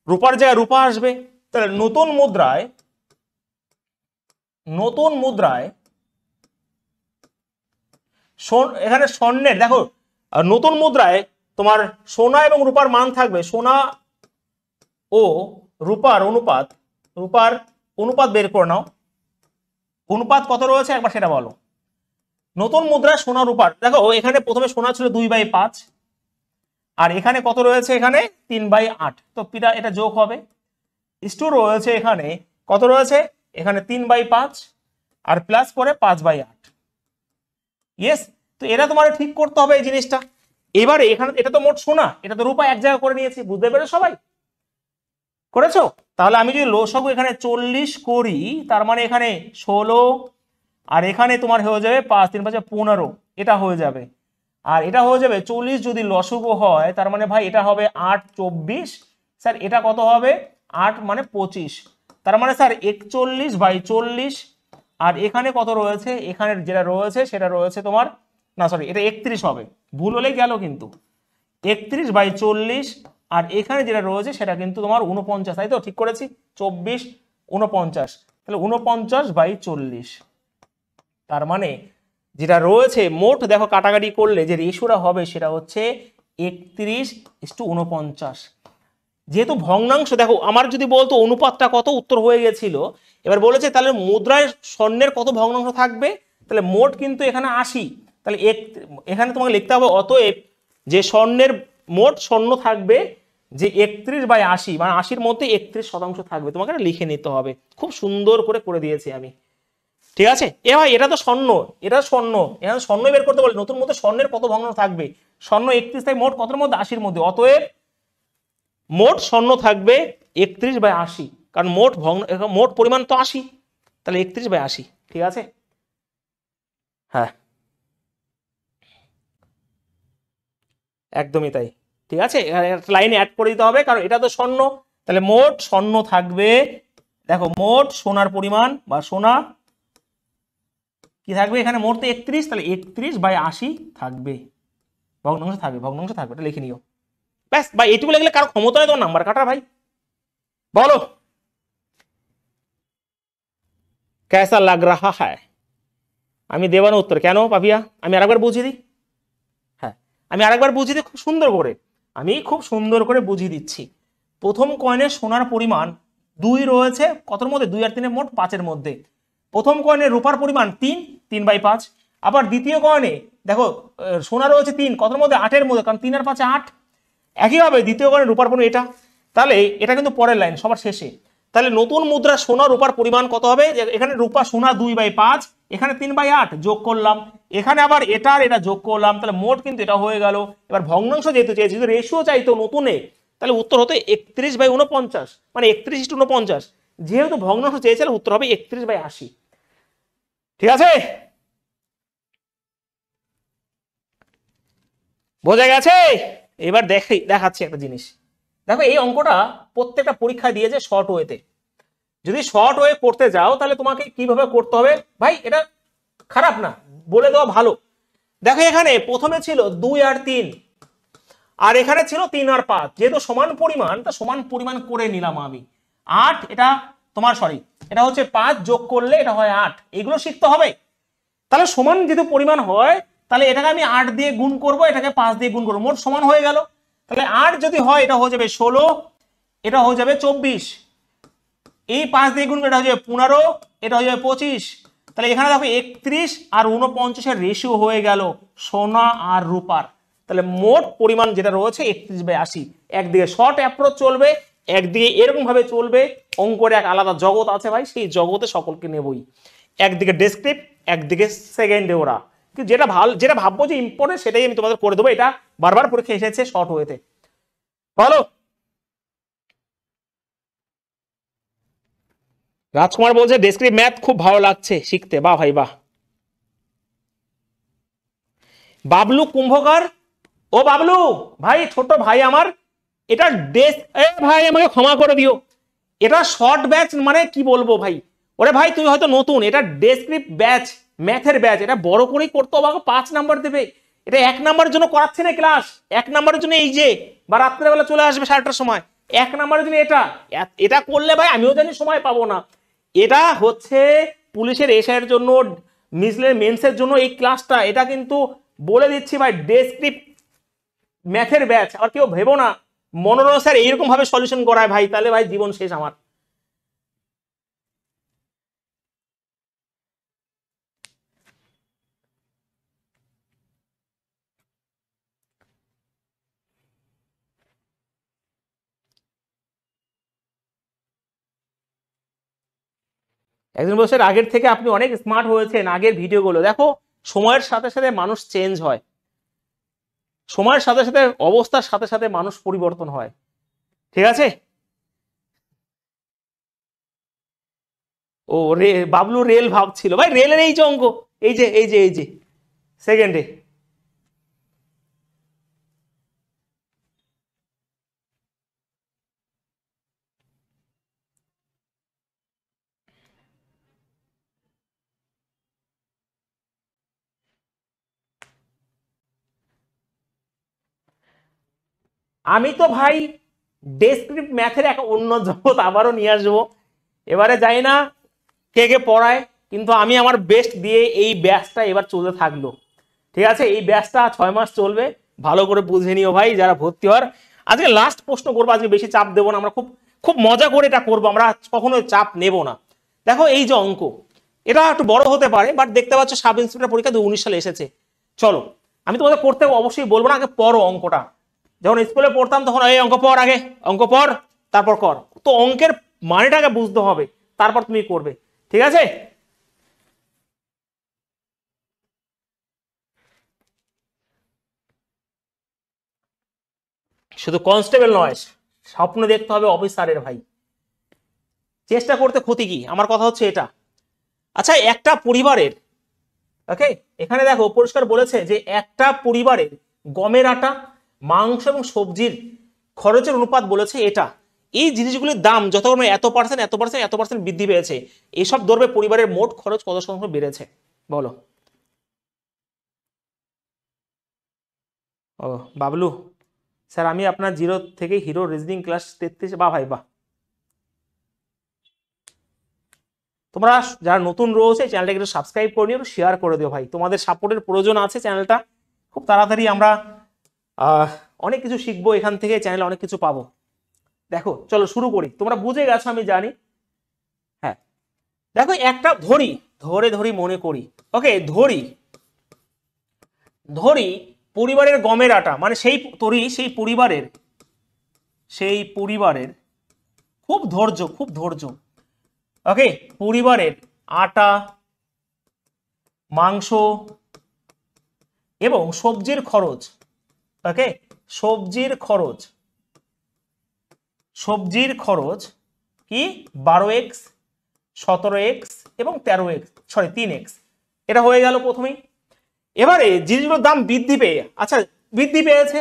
রূপার জায়গায় রূপা আসবে। তাহলে নতুন মুদ্রায় এখানে স্বর্ণের, দেখো নতুন মুদ্রায় তোমার সোনা এবং রূপার মান থাকবে, সোনা ও রূপার অনুপাত বের করে নাও। অনুপাত কত রয়েছে একবার সেটা বলো। নতুন মুদ্রায় সোনা রূপার, দেখো এখানে প্রথমে সোনা ছিল 2/5, আর এখানে কত রয়েছে? এখানে 3/8, তো এটা যোগ হবে। ইস্টু রয়েছে এখানে কত রয়েছে? এখানে 3/5 আর প্লাস করে 5/8। ইয়েস, তো এটা তোমার ঠিক করতে হবে এই জিনিসটা। এবারে এখানে এটা তো মোট সোনা, এটা তো রূপা এক জায়গা করে নিয়েছি, বুঝতে পেরেছো সবাই? করেছো? তাহলে আমি যদি লসাগু এখানে 40 করি, তার মানে এখানে 16, আর এখানে তোমার হয়ে যাবে 5 3 5 15, এটা হয়ে যাবে। আর এটা হয়ে যাবে 40 যদি লসাগু হয়, তার মানে ভাই এটা হবে 8 24, স্যার এটা কত হবে? 8 মানে 25, তার মানে স্যার 41/40। আর এখানে কত রয়েছে? এখানে যেটা রয়েছে সেটা রয়েছে তোমার, না সরি এটা 31 হবে, ভুল হলেই গেল কিন্তু, 31/40। আর এখানে যেটা রয়েছে সেটা কিন্তু তোমার 49, তাই তো? ঠিক করেছি, 24 49, তাহলে 49/40। তার মানে যেটা রয়েছে মোট, দেখো কাটাকাটি করলে যে রেশিওটা হবে সেটা হচ্ছে 31:49। যেহেতু ভগ্নাংশ, দেখো আমার যদি বলতো অনুপাতটা কত, উত্তর হয়ে গেছিল। এবার বলেছে তাহলে মুদ্রায় স্বর্ণের কত ভগ্নাংশ থাকবে, তাহলে মোট কিন্তু এখানে 80। তাহলে এখানে তোমাকে লিখতে হবে অতএব যে স্বর্ণের মোট স্বর্ণ থাকবে যে 31/80, মানে 80-র মধ্যে 31% থাকবে, তোমাকে লিখে নিতে হবে। খুব সুন্দর করে করে দিয়েছি আমি, ঠিক আছে। এ ভাই এটা তো স্বর্ণ, এটা স্বর্ণ, এখানে স্বর্ণ বের করতে বলে, নতুন মধ্যে স্বর্ণের কত ভগ্নাংশ থাকবে, স্বর্ণ 31 থেকে মোট কতর মধ্যে, 80-র মধ্যে, অতএব মোট স্বর্ণ থাকবে 31/80, কারণ মোট পরিমাণ তো 80, তাহলে 31/80, ঠিক আছে। হ্যাঁ একদমই তাই, ঠিক আছে। লাইনে অ্যাড করে দিতে হবে, কারণ এটা তো স্বর্ণ, তাহলে মোট স্বর্ণ থাকবে, দেখো মোট সোনার পরিমাণ বা সোনা কি থাকবে এখানে, মোট তো 31, তাহলে 31/80 থাকবে, ভগ্নাংশ থাকবে, ভগ্নাংশ থাকবে, এটা লিখে নিও ব্যাস ভাই। এইটুকু লিখলে কারো ক্ষমতা নেই তোমার নাম্বার কাটার ভাই। বলো कैसा लग रहा है, আমি দেব না উত্তর, কেন পাপিয়া, আমি আরেকবার বুঝিয়ে দিই। হ্যাঁ আমি আরেকবার বুঝিয়ে দিই খুব সুন্দর করে, আমি খুব সুন্দর করে বুঝিয়ে দিচ্ছি। প্রথম কয়েনের সোনার পরিমাণ 2 রয়েছে কতর মধ্যে, 2 আর 3 মোট 5-এর মধ্যে। প্রথম কয়েনের রূপার পরিমাণ 3/5। আবার দ্বিতীয় কয়েনে দেখো সোনা রয়েছে 3 কতর মধ্যে, 8-এর মধ্যে, কারণ 3 আর 5 8। একইভাবে দ্বিতীয় কয়েনের রূপার পরিমাণ এটা, তাহলে এটা কিন্তু পরের লাইন সবার শেষে। তাহলে নতুন মুদ্রা সোনা রূপার পরিমাণ কত হবে, এখানে রূপা সোনা 2/5, এখানে 3/8 যোগ করলাম, এখানে আবার এটা আর এটা যোগ করলাম, তাহলে মোট কিন্তু এটা হয়ে গেল। এবার ভগ্নাংশ যেহেতু চেয়েছি, যদি রেশিও চাইতো নতুনে, তাহলে উত্তর হতো 31/49, মানে 31:49। যেহেতু ভগ্নাংশ চেয়েছিল উত্তর হবে 31/80, ঠিক আছে। বোঝা গেছে। এবার দেখাচ্ছি একটা জিনিস, দেখো এই অঙ্কটা প্রত্যেকটা পরীক্ষা দিয়েছে শর্ট ওয়েতে। যদি শর্ট ওয়ে করতে যাও তাহলে তোমাকে কিভাবে করতে হবে ভাই, এটা খারাপ না, বলে দেওয়া ভালো। দেখো এখানে প্রথমে ছিল 2 আর 3, আর এখানে ছিল 3 আর 5, যেহেতু সমান পরিমাণ তা সমান পরিমাণ করে নিলাম আমি। 8 এটা তোমার সরি এটা হচ্ছে 5 যোগ করলে এটা হয় 8, এগুলো শিখতে হবে। তাহলে সমান যেহেতু পরিমাণ হয়, তাহলে এটাকে আমি 8 দিয়ে গুণ করব, এটাকে 5 দিয়ে গুণ করবো, মোট সমান হয়ে গেল। তাহলে 8 যদি হয় এটা হয়ে যাবে 16, এটা হয়ে যাবে 24, এই 5 দিয়ে গুণ করে এটা হয়ে যাবে 15, এটা হয়ে যাবে 25। তাহলে এখানে দেখো 31 আর 49-এর রেশিও হয়ে গেল সোনা আর রূপার। তাহলে মোট পরিমাণ যেটা রয়েছে 31/80। একদিকে শর্ট অ্যাপ্রোচ চলবে, একদিকে এরকম ভাবে চলবে। অঙ্কের এক আলাদা জগৎ আছে ভাই, সেই জগতে সকলকে নেবই। একদিকে ডেসক্রিপ্ট, একদিকে সেকেন্ডে ওরা, কিন্তু যেটা ভাববো যে ইম্পর্টেন্ট সেটাই আমি তোমাদের করে দেবো। এটা বারবার পরীক্ষা এসেছে শর্ট ওয়েতে। বলো রাজকুমার বলছে ডেসক্রিপ্ট ম্যাথ খুব ভালো লাগছে শিখতে, বাহ ভাই বাহ। বাবলু কুম্ভকার, ও বাবলু ভাই, ছোট ভাই আমার, এটা ভাই আমাকে ক্ষমা করে দিও, এটা শর্ট ব্যাচ, মানে কি বলবো ভাই। ওরে ভাই তুই হয়তো নতুন, এটা ডেসক্রিপ্ট ব্যাচ, ম্যাথের ব্যাচ, এটা বড় করেই করতে হবে, 5 নাম্বার দেবে। এটা 1 নাম্বারের জন্য করাচ্ছে না ক্লাস, 1 নাম্বারের জন্য এই যে বা রাত্রেবেলা চলে আসবে 7টার সময়, 1 নাম্বারের জন্য এটা করলে ভাই আমিও জানি সময় পাবো না। এটা হচ্ছে পুলিশের এসআইয়ের জন্য, মিসলের মেন্সের জন্য এই ক্লাসটা, এটা কিন্তু বলে দিচ্ছি ভাই ডেসক্রিপ্ট ম্যাথের ব্যাচ। আর কেউ ভেবো না মনোরঞ্জন স্যার এইরকম ভাবে সলিউশন করায় ভাই, তাহলে ভাই জীবন শেষ আমার। একজন বলছে আগের থেকে আপনি অনেক স্মার্ট হয়েছেন, আগের ভিডিওগুলো দেখো। সময়ের সাথে সাথে মানুষ চেঞ্জ হয়, সময়ের সাথে সাথে অবস্থার সাথে সাথে মানুষ পরিবর্তন হয়, ঠিক আছে। ও বাবলু রেল ভাবছিল ভাই, রেলের এই যে অঙ্ক, এই যে সেকেন্ডে। আমি তো ভাই ডেসক্রিপ্ট ম্যাথের এক অন্য জগৎ আবারও নিয়ে আসবো। এবারে যাই না কে কে পড়ায়, কিন্তু আমি আমার বেস্ট দিয়ে এই ব্যাচটা এবার চলতে থাকলো, ঠিক আছে। এই ব্যাচটা 6 মাস চলবে, ভালো করে বুঝে নিও ভাই যারা ভর্তি হওয়ার। আজকে লাস্ট প্রশ্ন করবো, আজকে বেশি চাপ দেবো না, আমরা খুব খুব মজা করে এটা করবো, আমরা কখনো চাপ নেব না। দেখো এই যে অঙ্ক, এটা একটু বড় হতে পারে, বাট দেখতে পাচ্ছ সাব ইন্সপেক্টর পরীক্ষা 2019 সালে এসেছে। চলো আমি তোমাদের করতে অবশ্যই বলবো না, আগে পড়ো অঙ্কটা। যখন স্কুলে পড়তাম তখন এই অঙ্ক পড়, আগে অঙ্ক পড় তারপর কর, তো অঙ্কের মানেটাকে বুঝতে হবে তারপর তুমি করবে, ঠিক আছে? শুধু কনস্টেবল নয়, স্বপ্ন দেখতে হবে অফিসারের ভাই, চেষ্টা করতে ক্ষতি কি, আমার কথা হচ্ছে এটা। আচ্ছা একটা পরিবারের, ওকে এখানে দেখো পরিষ্কার বলেছে যে একটা পরিবারের গমের আটা, মাংস এবং সবজির খরচের অনুপাত বলেছে এটা, এই জিনিসগুলির দাম যতক্ষণ এত পার্সেন্ট এত পার্সেন্ট এত পার্সেন্ট বৃদ্ধি পেয়েছে, এইসব ধরবে পরিবারের মোট খরচ কত শতাংশ বেড়েছে, বলো? ও বাবলু স্যার, আমি আপনার জিরো থেকে হিরো রিজনিং ক্লাস 33, বা ভাই বাহ। তোমরা যারা নতুন রয়েছে চ্যানেলটাকে একটু সাবস্ক্রাইব করে নিও, শেয়ার করে দিও ভাই, তোমাদের সাপোর্টের প্রয়োজন আছে। চ্যানেলটা খুব তাড়াতাড়ি আমরা অনেক কিছু শিখবো এখান থেকে, চ্যানেলে অনেক কিছু পাবো। দেখো চলো শুরু করি, তোমরা বুঝে গেছো আমি জানি। হ্যাঁ দেখো একটা ধরি, ধরি মনে করি, ওকে ধরি পরিবারের গমের আটা, মানে সেই পরিবারের খুব ধৈর্য, ওকে পরিবারের আটা, মাংস এবং সবজির খরচ, ওকে সবজির খরচ কি 12x, 17x এবং 13x, সরি 3x, এটা হয়ে গেল প্রথমেই। এবারে জিনিসগুলোর দাম বৃদ্ধি পেয়ে, আচ্ছা বৃদ্ধি পেয়েছে,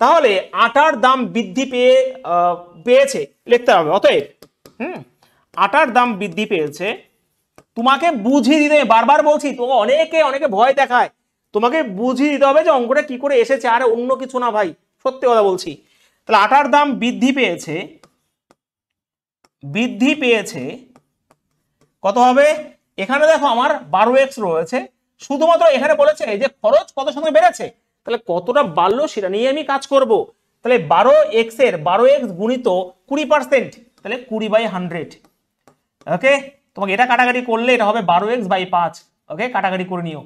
তাহলে আটার দাম বৃদ্ধি পেয়েছে লিখতে হবে। অতএব আটার দাম বৃদ্ধি পেয়েছে, তোমাকে বুঝিয়ে দিতে, বারবার বলছি, তোমাকে অনেকে ভয় দেখায়, তোমাকে বুঝিয়ে দিতে হবে যে অঙ্কটা কি করে এসেছে, আরে অন্য কিছু না ভাই, সত্যি কথা বলছি। তাহলে আটার দাম বৃদ্ধি পেয়েছে কত হবে? এখানে দেখো আমার 12x রয়েছে, শুধুমাত্র এখানে বলেছে যে খরচ কত সময় বেড়েছে, তাহলে কতটা বাড়লো সেটা নিয়ে আমি কাজ করব। তাহলে 12x গুণিত 20%, তাহলে 20/100, ওকে তোমাকে এটা কাটাকাটি করলে এটা হবে 12x/5, ওকে কাটাকাটি করে নিও,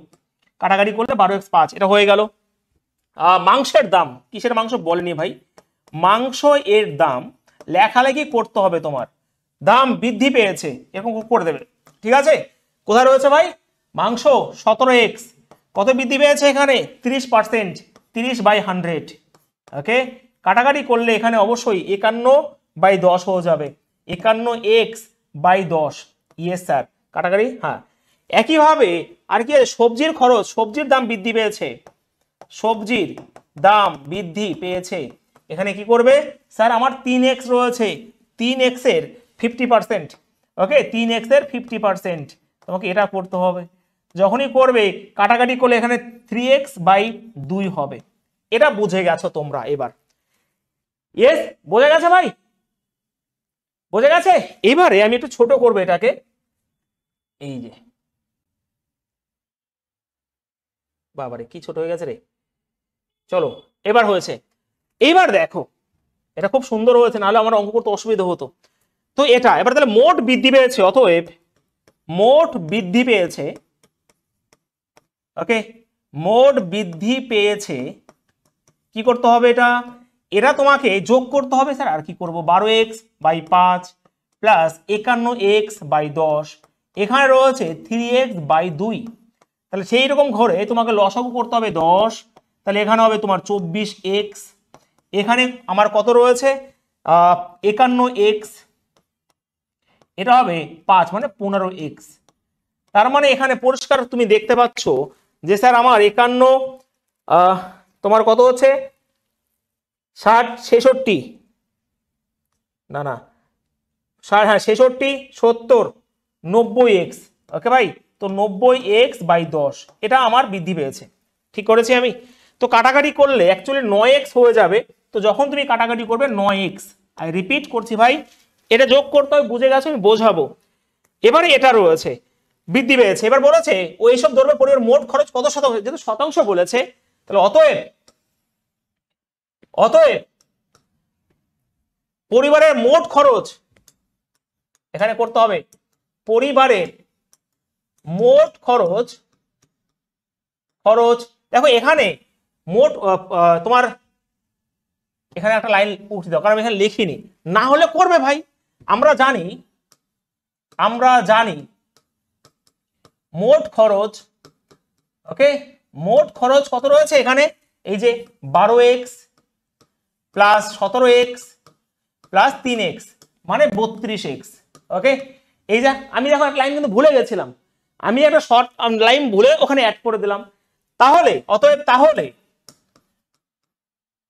কাটাকাটি করলে 12x5, এটা হয়ে গেল। মাংসের দাম, কিসের মাংস বলেনি ভাই, মাংস এর দাম লেখালেখি করতে হবে, তোমার দাম বৃদ্ধি পেয়েছে এরকম করে দেবে, ঠিক আছে? কোথায় রয়েছে ভাই মাংস? 17x, কত বৃদ্ধি পেয়েছে এখানে? 30%, 30/100, ওকে কাটাকাটি করলে এখানে অবশ্যই 51/10 হয়ে যাবে, 51x/10, ইয়েস স্যার কাটাকাটি, হ্যাঁ। একইভাবে আর কি সবজির খরচ, সবজির দাম বৃদ্ধি পেয়েছে, এখানে কি করবে স্যার? আমার 3x রয়েছে, 3x এর 50%, ওকে 3x এর 50%, তোমাকে এটা করতে হবে। যখনই করবে কাটাকাটি করলে এখানে 3x/2 হবে, এটা বুঝে গেছো তোমরা এবার? ইয়েস বোঝা গেছে ভাই, বোঝা গেছে? এবারে আমি একটু ছোট করবো এটাকে, এই যে বাবারে কি ছোট হয়ে গেছে রে, চলো এবার হয়েছে। এইবার দেখো এটা খুব সুন্দর হয়েছে, নাহলে আমার অঙ্ক করতে অসুবিধা হতো। তো এটা এবার তাহলে মোট বৃদ্ধি পেয়েছে, অতএব মোট বৃদ্ধি পেয়েছে, ওকে মোট বৃদ্ধি পেয়েছে, কি করতে হবে? এটা তোমাকে যোগ করতে হবে স্যার, আর কি করব? 12x/5 প্লাস 51x/10, এখানে রয়েছে 3x/2, তাহলে সেই রকম ঘরে তোমাকে লসাগু করতে হবে 10, তাহলে এখানে হবে তোমার 24x, এখানে আমার কত রয়েছে 51x, এটা হবে 5 মানে 15x, তার মানে এখানে পরিষ্কার তুমি দেখতে পাচ্ছ যে স্যার আমার 51 তোমার কত হচ্ছে 60 66, না 66 70 90x, ওকে ভাই তো 90x/10 এটা আমার বৃদ্ধি পেয়েছে, ঠিক করেছি আমি? তো কাটাকাটি করলে অ্যাকচুয়ালি 9x হয়ে যাবে, তো যখন তুমি কাটাকাটি করবে 9x, আমি রিপিট করছি ভাই, এটা যোগ করতে হবে, বুঝে গেছো? আমি বোঝাবো। এবারে এটা রয়েছে বৃদ্ধি পেয়েছে, এবার বলেছে ও এইসব ধরবে পরিবার মোট খরচ কত শতাংশ, যেহেতু শতাংশ বলেছে, তাহলে অতএব পরিবারের মোট খরচ এখানে করতে হবে, পরিবারের মোট খরচ, খরচ দেখো এখানে মোট তোমার এখানে একটা লাইন উঠে দাও, কারণ আমি এখানে লিখিনি, না হলে করবে ভাই। আমরা জানি, আমরা জানি মোট খরচ, ওকে, মোট খরচ কত রয়েছে এখানে, এই যে 12x plus 17x plus 3x মানে 32x। ওকে, এই যা আমি দেখো একটা লাইন কিন্তু ভুলে গেছিলাম, আমি একটা শর্ট লাইন ভুলে ওখানে অ্যাড করে দিলাম। তাহলে অতএব তাহলে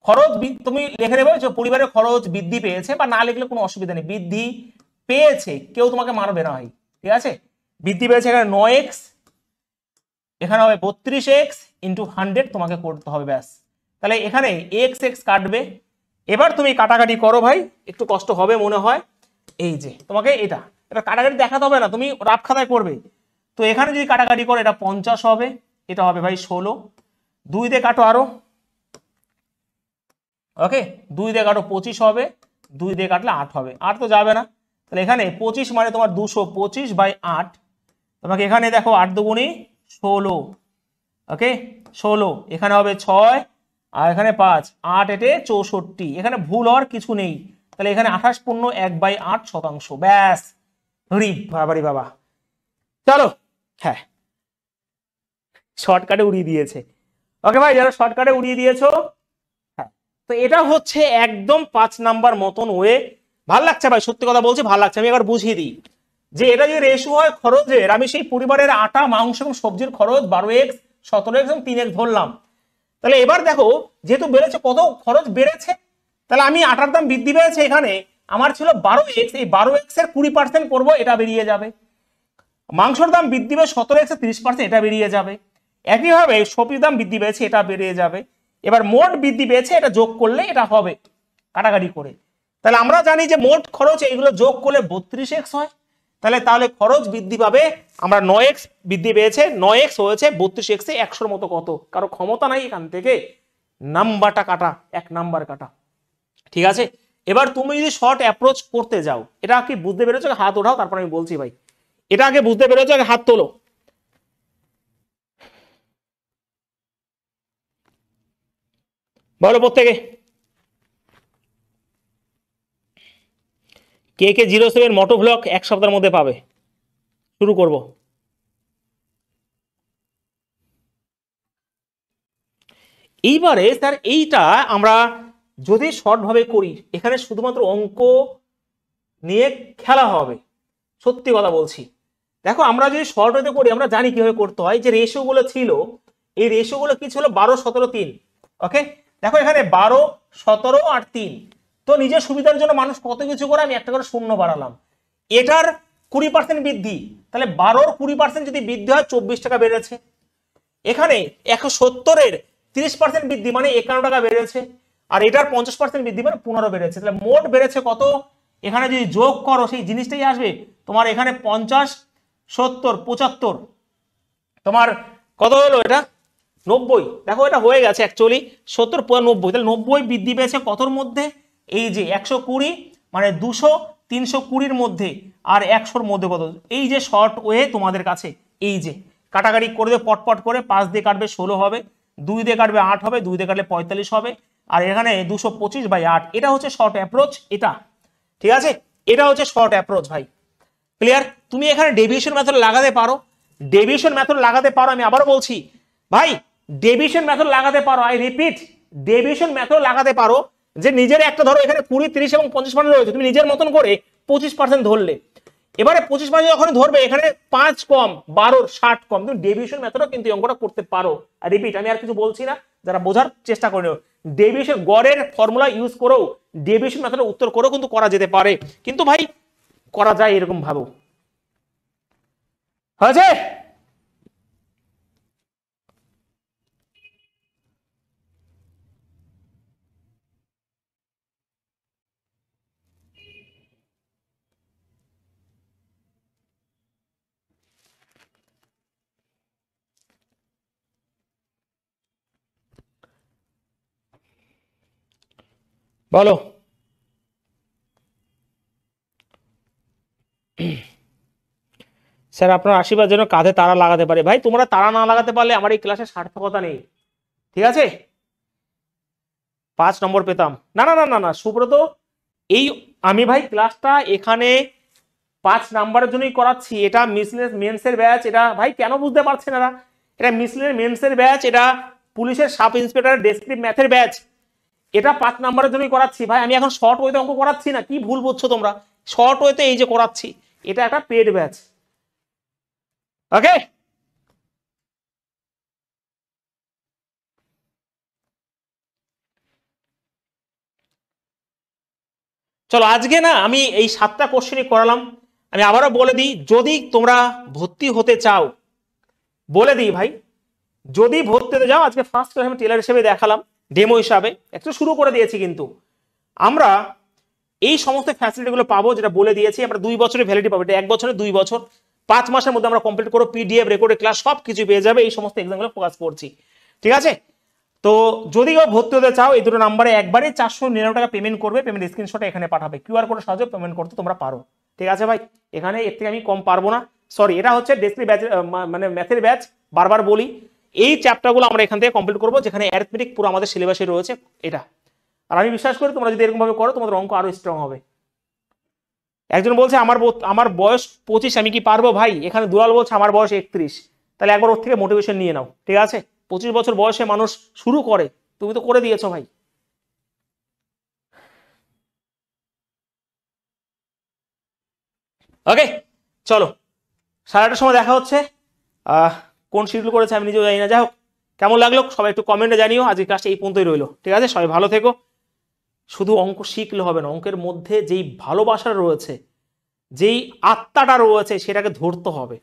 খরচ তুমি লিখে নেবে যে পরিবারের খরচ বৃদ্ধি পেয়েছে, বা না লিখলে কোনো অসুবিধা নেই, বৃদ্ধি পেয়েছে, কেউ তোমাকে মারবে না ভাই, ঠিক আছে। বৃদ্ধি পেয়েছে এখানে 9x, এখানে হবে 32x ইন্টু 100 তোমাকে করতে হবে, ব্যাস। তাহলে এখানে এক্স এক্স কাটবে। এবার তুমি কাটাকাটি করো ভাই, একটু কষ্ট হবে মনে হয়। এই যে তোমাকে এটা এটা কাটাকাটি দেখাতে হবে না, তুমি রাফ খাতায় করবে। তো এখানে যদি কাটাকাটি করো এটা 50 হবে, এটা হবে ভাই 16, 2 দিয়ে কাটো আরো, ওকে 2 দিয়ে কাটো 25 হবে, 2 দিয়ে কাটলে 8 হবে, 8 তো যাবে না। তাহলে এখানে 25 মানে তোমার 225/8, তোমাকে এখানে দেখো 8 দুগুণে 16, ওকে 16, এখানে হবে 6 আর এখানে 5, 8 এটে 64, এখানে ভুল হওয়ার কিছু নেই। তাহলে এখানে 28 পূর্ণ 1/8%, ব্যাস। রি বাবারি বাবা, চলো, হ্যাঁ শর্টকাটে উড়িয়ে দিয়েছে। ওকে ভাই, যারা শর্টকাটে উড়িয়ে দিয়েছো, হ্যাঁ, তো এটা হচ্ছে একদম 5 নাম্বার মতন ওয়ে। ভাল লাগছে ভাই, সত্যি কথা বলছি ভাল লাগছে। আমি এবার বুঝিয়ে দিই যে এটা যদি রেশিও হয় খরচের, আমি সেই পরিবারের আটা মাংস এবং সবজির খরচ 12x 17x এবং 3x ধরলাম। তাহলে এবার দেখো যেহেতু বেড়েছে, কত খরচ বেড়েছে, তাহলে আমি আটার দাম বৃদ্ধি পেয়েছে, এখানে আমার ছিল 12x, এই 12x এর 20% করবো, এটা বেরিয়ে যাবে। মাংসের দাম বৃদ্ধি পেয়ে 17x এর 30%, এটা বেরিয়ে যাবে। একইভাবে সবজির দাম বৃদ্ধি পেয়েছে, এটা বেরিয়ে যাবে। এবার মোট বৃদ্ধি পেয়েছে, এটা যোগ করলে এটা হবে কাটাকাটি করে। তাহলে আমরা জানি যে মোট খরচ এইগুলো যোগ করলে 32x হয়। তাহলে তাহলে খরচ বৃদ্ধি পাবে, আমরা 9x বৃদ্ধি পেয়েছে, 9x হয়েছে 32x এ 100-র মতো কত, কারো ক্ষমতা নাই এখান থেকে নাম্বারটা কাটা, 1 নাম্বার কাটা, ঠিক আছে। এবার তুমি যদি শর্ট অ্যাপ্রোচ করতে যাও, এটা কি বুঝতে পেরেছো? হাত ওঠাও, তারপর আমি বলছি ভাই। এটা আগে বুঝতে পেরেছো? আগে হাত তোলো। বলো প্রত্যেকে, কে কে 07 মোটো ব্লগ 1 সপ্তাহের মধ্যে পাবে? শুরু করব। এইবারে স্যার এইটা আমরা যদি শর্ট ভাবে করি, এখানে শুধুমাত্র অঙ্ক নিয়ে খেলা হবে, সত্যি কথা বলছি। দেখো আমরা যদি শর্ট হতে করি, আমরা জানি কিভাবে করতে হয়, যে রেশিও গুলো ছিল, এই রেশিও গুলো কি ছিল, 12 17 3। ওকে, দেখো এখানে 12 17 আর 3, তো নিজের সুবিধার জন্য মানুষ কত কিছু করে, আমি একটা করে শূন্য বাড়ালাম। এটার 20% বৃদ্ধি, তাহলে 12-র 20% যদি বৃদ্ধি হয় 24 টাকা বেড়েছে। এখানে 170-এর 30% বৃদ্ধি মানে 51 টাকা বেড়েছে। আর এটার 50% বৃদ্ধি মানে 15 বেড়েছে। তাহলে মোট বেড়েছে কত, এখানে যদি যোগ করো সেই জিনিসটাই আসবে তোমার। এখানে 50 70 75, তোমার কত হলো এটা 90। দেখো এটা হয়ে গেছে অ্যাকচুয়ালি 70 90, তাহলে 90 বৃদ্ধি পেয়েছে কতর মধ্যে, এই যে 120 মানে 200 320-র মধ্যে, আর 100-র মধ্যে কত, এই যে শর্ট ওয়ে তোমাদের কাছে। এই যে কাটাকাটি করে দেবে পটপট করে, 5 দিয়ে কাটবে 16 হবে, 2 দিয়ে কাটবে 8 হবে, 2 দিয়ে কাটলে 45 হবে, আর এখানে 225/8, এটা হচ্ছে শর্ট অ্যাপ্রোচ। এটা ঠিক আছে, এটা হচ্ছে শর্ট অ্যাপ্রোচ ভাই, ক্লিয়ার। তুমি এখানে ডেভিয়েশন মেথড লাগাতে পারো, ডেভিয়েশন মেথড লাগাতে পারো, আমি আবারও বলছি ভাই, ডেভিয়েশন মেথড লাগাতে পারো, আই রিপিট, ডেভিয়েশন মেথড লাগাতে পারো। যে নিজের একটা ধরো এখানে 20 30 এবং 50% রয়েছে, তুমি নিজের মতন করে 25% ধরলে, এবারে 25% যখন ধরবে, এখানে 5 কম 12-র 60 কম, তুমি ডেভিয়েশন মেথডও কিন্তু অঙ্কটা করতে পারো। আর রিপিট, আমি আর কিছু বলছি না, যারা বোঝার চেষ্টা করে নিও, ডেভিয়েশন গড়ের ফর্মুলা ইউজ করেও ডেভিয়েশন মেথডের উত্তর করেও কিন্তু করা যেতে পারে, কিন্তু ভাই করা যায় এরকম ভাবে। হয়েছে? বলো। স্যার আপনার আশীর্বাদ যেন কাঁধে তারা লাগাতে পারে। ভাই তোমরা তারা না লাগাতে পারলে আমার এই ক্লাসে সার্থকতা নেই, ঠিক আছে? 5 নম্বর পেতাম না। না না না না সুব্রত, এই আমি ভাই ক্লাসটা এখানে 5 নাম্বারের জন্যই করাচ্ছি। এটা মিসলেনিয়াস মেন্সের ব্যাচ। এটা ভাই কেন বুঝতে পারছেন এরা? এটা মিসলেনিয়াস মেন্সের ব্যাচ, এটা পুলিশের সাব ইন্সপেক্টরের ডেসক্রিপটিভ ম্যাথের ব্যাচ। এটা 5 নাম্বারের জন্যই করাচ্ছি ভাই। আমি এখন শর্ট ওয়েতে অঙ্ক করাচ্ছি না, কি ভুল বুঝছো তোমরা? শর্ট ওয়েতে এই যে করাচ্ছি, এটা একটা পেড ব্যাচ। ওকে, চলো আজকে না আমি এই 7টা কোশ্চেনই করালাম। আমি আবারও বলে দিই, যদি তোমরা ভর্তি হতে চাও, বলে দিই ভাই, যদি ভর্তি হতে যাও, আজকে ফার্স্ট ক্লাস আমি টেলার হিসেবে দেখালাম, ডেমো হিসাবে একটু শুরু করে দিয়েছি, কিন্তু আমরা এই সমস্ত ফ্যাসিলিটিগুলো পাবো যেটা বলে দিয়েছি। আমরা 2 বছরের ভ্যালিডিটি পাবো, এটা 1 বছরে 2 বছর, 5 মাসের মধ্যে আমরা কমপ্লিট করবো। পিডিএফ, রেকর্ডেড ক্লাস সব কিছু পেয়ে যাবে। এই সমস্ত এক্সামগুলো ফোকাস করছি, ঠিক আছে? তো যদি কেউ ভর্তি হতে চাও, এই দুটো নাম্বারে একবারে 499 টাকা পেমেন্ট করবে। পেমেন্ট স্ক্রিনশট এখানে পাঠাবে, কিউআর কোডের সাহায্যে পেমেন্ট করতে তোমরা পারো, ঠিক আছে ভাই? এখানে এর থেকে আমি কম পারবো না, সরি। এটা হচ্ছে ডেসক্রিপ ব্যাচ, মানে ম্যাথের ব্যাচ। বারবার বলি, এই চ্যাপ্টারগুলো আমরা এখান থেকে কমপ্লিট করবো, যেখানে অ্যারিথমেটিক পুরো আমাদের সিলেবাসে রয়েছে এটা। আর আমি বিশ্বাস করি তোমরা যদি এরকম ভাবে করো, তোমাদের অঙ্ক আরো স্ট্রং হবে। একজন বলছে আমার বয়স 25, আমি কি পারবো? ভাই এখানে দুলাল বলছে আমার বয়স 31, তাহলে একবার ওর থেকে মোটিভেশন নিয়ে নাও, ঠিক আছে? 25 বছর বয়সে মানুষ শুরু করে, তুমি তো করে দিয়েছো ভাই। ওকে, চলো 8:30টার সময় দেখা হচ্ছে। কোন শিডিউল করেছে আমি নিজেও জানি না। যাই হোক, কেমন লাগলো সবাই একটু কমেন্টে জানিও। আজকে ক্লাসটা এই পর্যন্তই রইলো, ঠিক আছে? সবাই ভালো থেকো। শুধু অঙ্ক শিখলে হবে না, অঙ্কের মধ্যে যেই ভালোবাসা রয়েছে, যেই আত্মাটা রয়েছে, সেটাকে ধরতে হবে,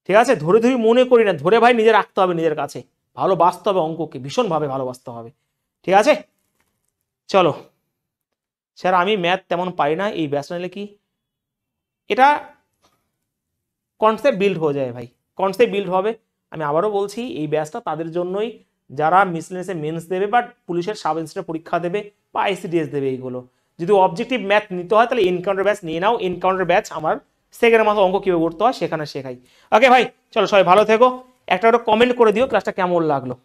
ঠিক আছে? ধরে ধরে মনে করি না, ধরে ভাই নিজে রাখতে হবে নিজের কাছে। ভালোবাসতে হবে অঙ্ককে, ভীষণভাবে ভালোবাসতে হবে, ঠিক আছে? চলো স্যার, আমি ম্যাথ তেমন পারি না, এই ব্যাচ নিলে কি? এটা কনসেপ্ট বিল্ড হয়ে যায় ভাই, কনসেপ্ট বিল্ড হবে। আমি আবারও বলছি, এই ব্যাচটা তাদের জন্যই যারা মিসলেনিয়াসে মেন্স দেবে, বা পুলিশের সাব ইন্সপেক্টর পরীক্ষা দেবে, বা আইসিডিএস দেবে। এইগুলো যদি অবজেক্টিভ ম্যাথ নিতে হয়, তাহলে এনকাউন্টার ব্যাচ নিয়ে নাও। এনকাউন্টার ব্যাচ আমার সেকেন্ডের মাসে অঙ্ক কীভাবে করতে হয় সেখানে শেখাই। ওকে ভাই, চলো সবাই ভালো থেকো। একটা কমেন্ট করে দিও ক্লাসটা কেমন লাগলো।